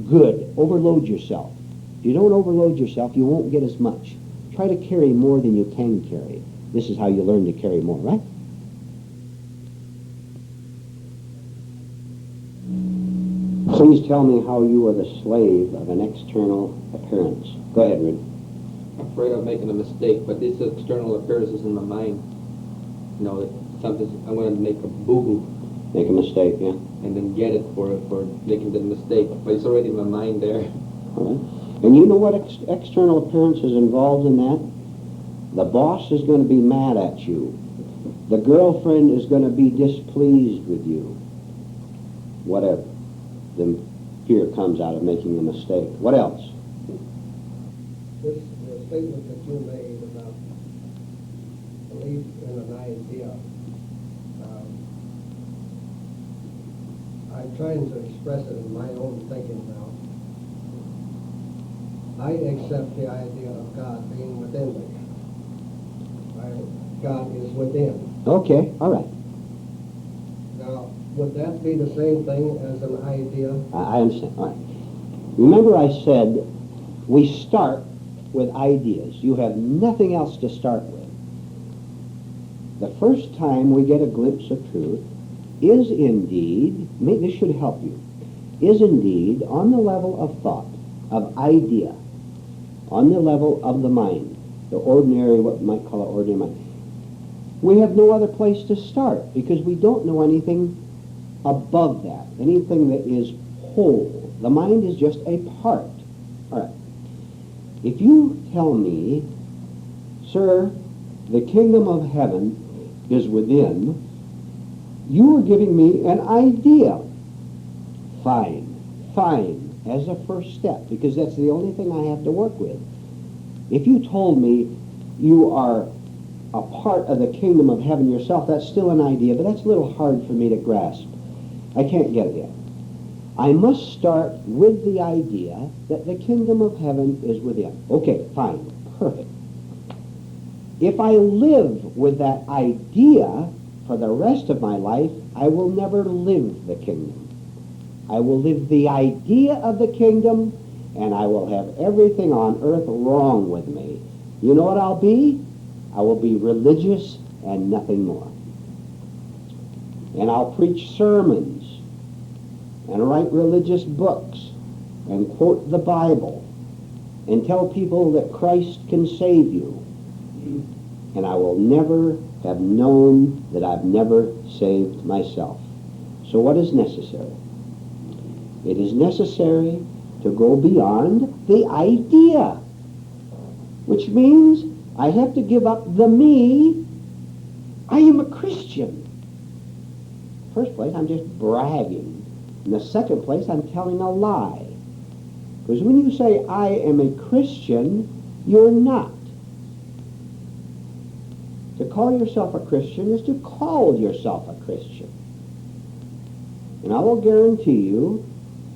Good. Overload yourself. If you don't overload yourself, you won't get as much. Try to carry more than you can carry. This is how you learn to carry more, right? Please tell me how you are the slave of an external appearance. Go ahead, Rid. I'm afraid of making a mistake, but these external appearances in my mind, you know, that something I'm going to make a boo-boo. Make a mistake, yeah? And then get it for making the mistake, but it's already in my mind there. All right. And you know what external appearance is involved in that? The boss is going to be mad at you. The girlfriend is going to be displeased with you. Whatever. The fear comes out of making a mistake. What else? This the statement that you made about belief in an idea. I'm trying to express it in my own thinking now. I accept the idea of God being within me. God is within. Okay, all right. Now, would that be the same thing as an idea? I understand. All right. Remember I said we start with ideas. You have nothing else to start with. The first time we get a glimpse of truth is indeed, this should help you, is indeed on the level of thought, of idea, on the level of the mind, the ordinary, what we might call an ordinary mind. We have no other place to start because we don't know anything above that, anything that is whole. The mind is just a part. All right. If you tell me, sir, the kingdom of heaven is within, you are giving me an idea. Fine, as a first step, because that's the only thing I have to work with. If you told me you are a part of the kingdom of heaven yourself, that's still an idea, but that's a little hard for me to grasp. I can't get it yet. I must start with the idea that the kingdom of heaven is within. Okay, fine, perfect. If I live with that idea for the rest of my life, I will never live the kingdom. I will live the idea of the kingdom, and I will have everything on earth wrong with me. You know what I'll be? I will be religious and nothing more. And I'll preach sermons and write religious books and quote the Bible and tell people that Christ can save you. And I will never have known that I've never saved myself. So what is necessary? It is necessary to go beyond the idea, which means I have to give up the me. I am a Christian. First place, I'm just bragging. In the second place, I'm telling a lie. Because when you say, I am a Christian, you're not. To call yourself a Christian is to call yourself a Christian. And I will guarantee you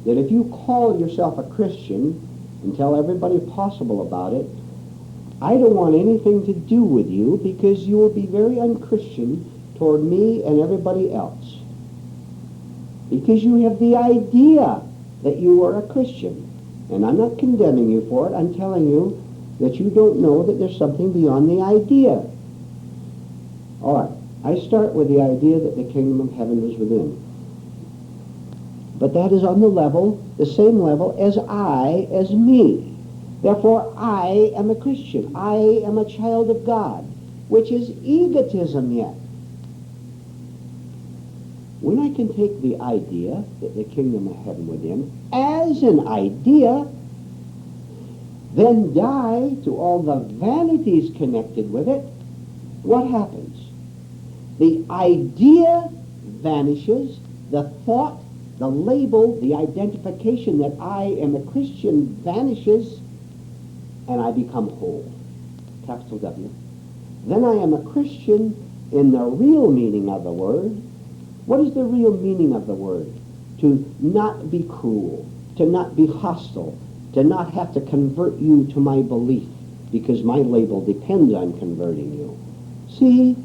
that if you call yourself a Christian and tell everybody possible about it, I don't want anything to do with you, because you will be very unchristian toward me and everybody else. Because you have the idea that you are a Christian. And I'm not condemning you for it. I'm telling you that you don't know that there's something beyond the idea. All right, I start with the idea that the kingdom of heaven is within. But that is on the level, the same level as me. Therefore, I am a Christian. I am a child of God, which is egotism yet. When I can take the idea that the kingdom of heaven within as an idea, then die to all the vanities connected with it, what happens? The idea vanishes, the thought, the label, the identification that I am a Christian vanishes, and I become whole. Capital W. Then I am a Christian in the real meaning of the word. What is the real meaning of the word? To not be cruel, to not be hostile, to not have to convert you to my belief, because my label depends on converting you. See,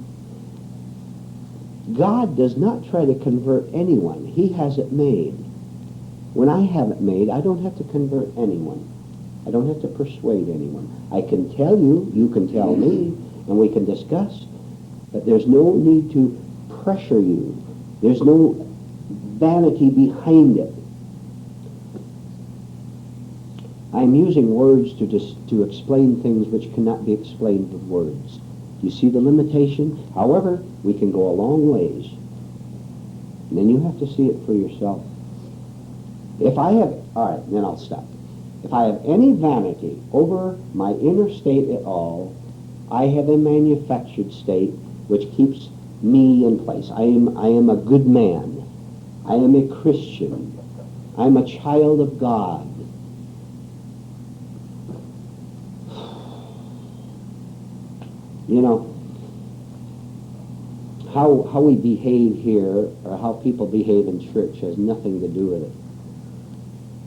God does not try to convert anyone. He has it made. When I have it made, I don't have to convert anyone. I don't have to persuade anyone. I can tell you, you can tell me, and we can discuss, but there's no need to pressure you. There's no vanity behind it. I'm using words to explain things which cannot be explained with words. You see the limitation? However, we can go a long ways. And then you have to see it for yourself. If I have, all right, then I'll stop. If I have any vanity over my inner state at all, I have a manufactured state which keeps me in place. I am a good man. I am a Christian. I am a child of God. You know, how we behave here, or how people behave in church, has nothing to do with it.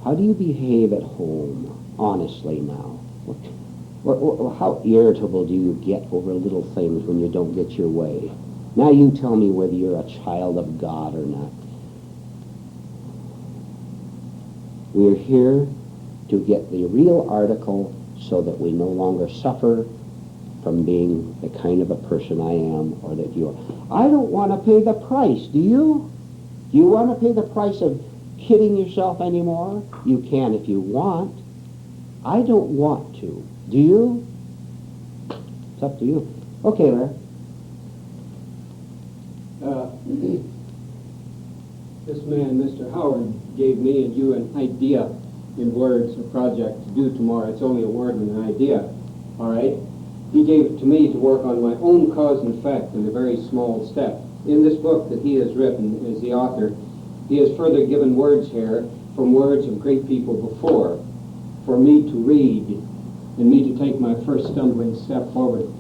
How do you behave at home, honestly now? How irritable do you get over little things when you don't get your way? Now you tell me whether you're a child of God or not. We're here to get the real article so that we no longer suffer from being the kind of a person I am, or that you are. I don't want to pay the price, do you? Do you want to pay the price of kidding yourself anymore? You can if you want. I don't want to. Do you? It's up to you. Okay, Larry. This man, Mr. Howard, gave me and you an idea in words, a project to do tomorrow. It's only a word and an idea, all right? He gave it to me to work on my own cause and effect in a very small step. In this book that he has written as the author, he has further given words here from words of great people before, for me to read and me to take my first stumbling step forward.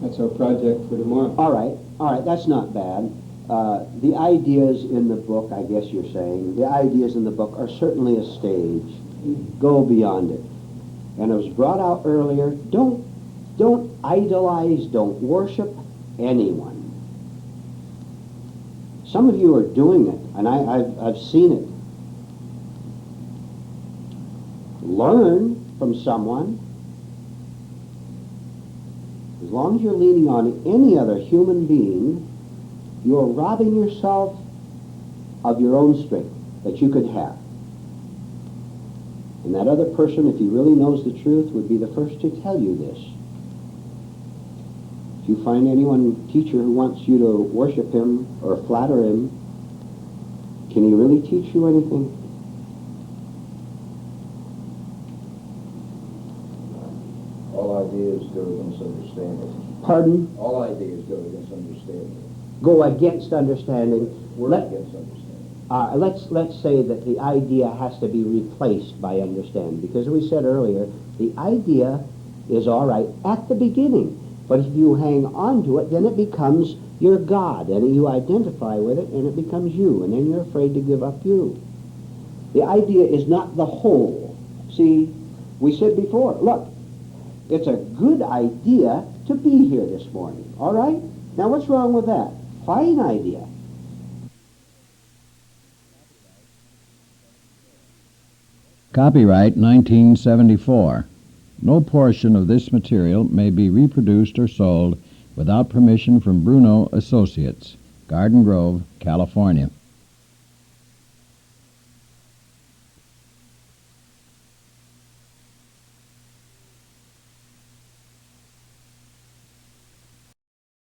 That's our project for tomorrow. All right, that's not bad. The ideas in the book, I guess you're saying, the ideas in the book are certainly a stage. Go beyond it. And it was brought out earlier, don't Don't idolize, don't worship anyone. Some of you are doing it, and I've seen it. Learn from someone. As long as you're leaning on any other human being, you're robbing yourself of your own strength that you could have. And that other person, if he really knows the truth, would be the first to tell you this. If you find teacher who wants you to worship him or flatter him, can he really teach you anything? All ideas go against understanding. Pardon? All ideas go against understanding. Go against understanding. We're against understanding. Let's say that the idea has to be replaced by understanding, because we said earlier, the idea is all right at the beginning, but if you hang on to it, then it becomes your God, and you identify with it, and it becomes you, and then you're afraid to give up you. The idea is not the whole. See, we said before, look, it's a good idea to be here this morning, all right? Now what's wrong with that? Fine idea. Copyright 1974. No portion of this material may be reproduced or sold without permission from Bruno Associates, Garden Grove, California.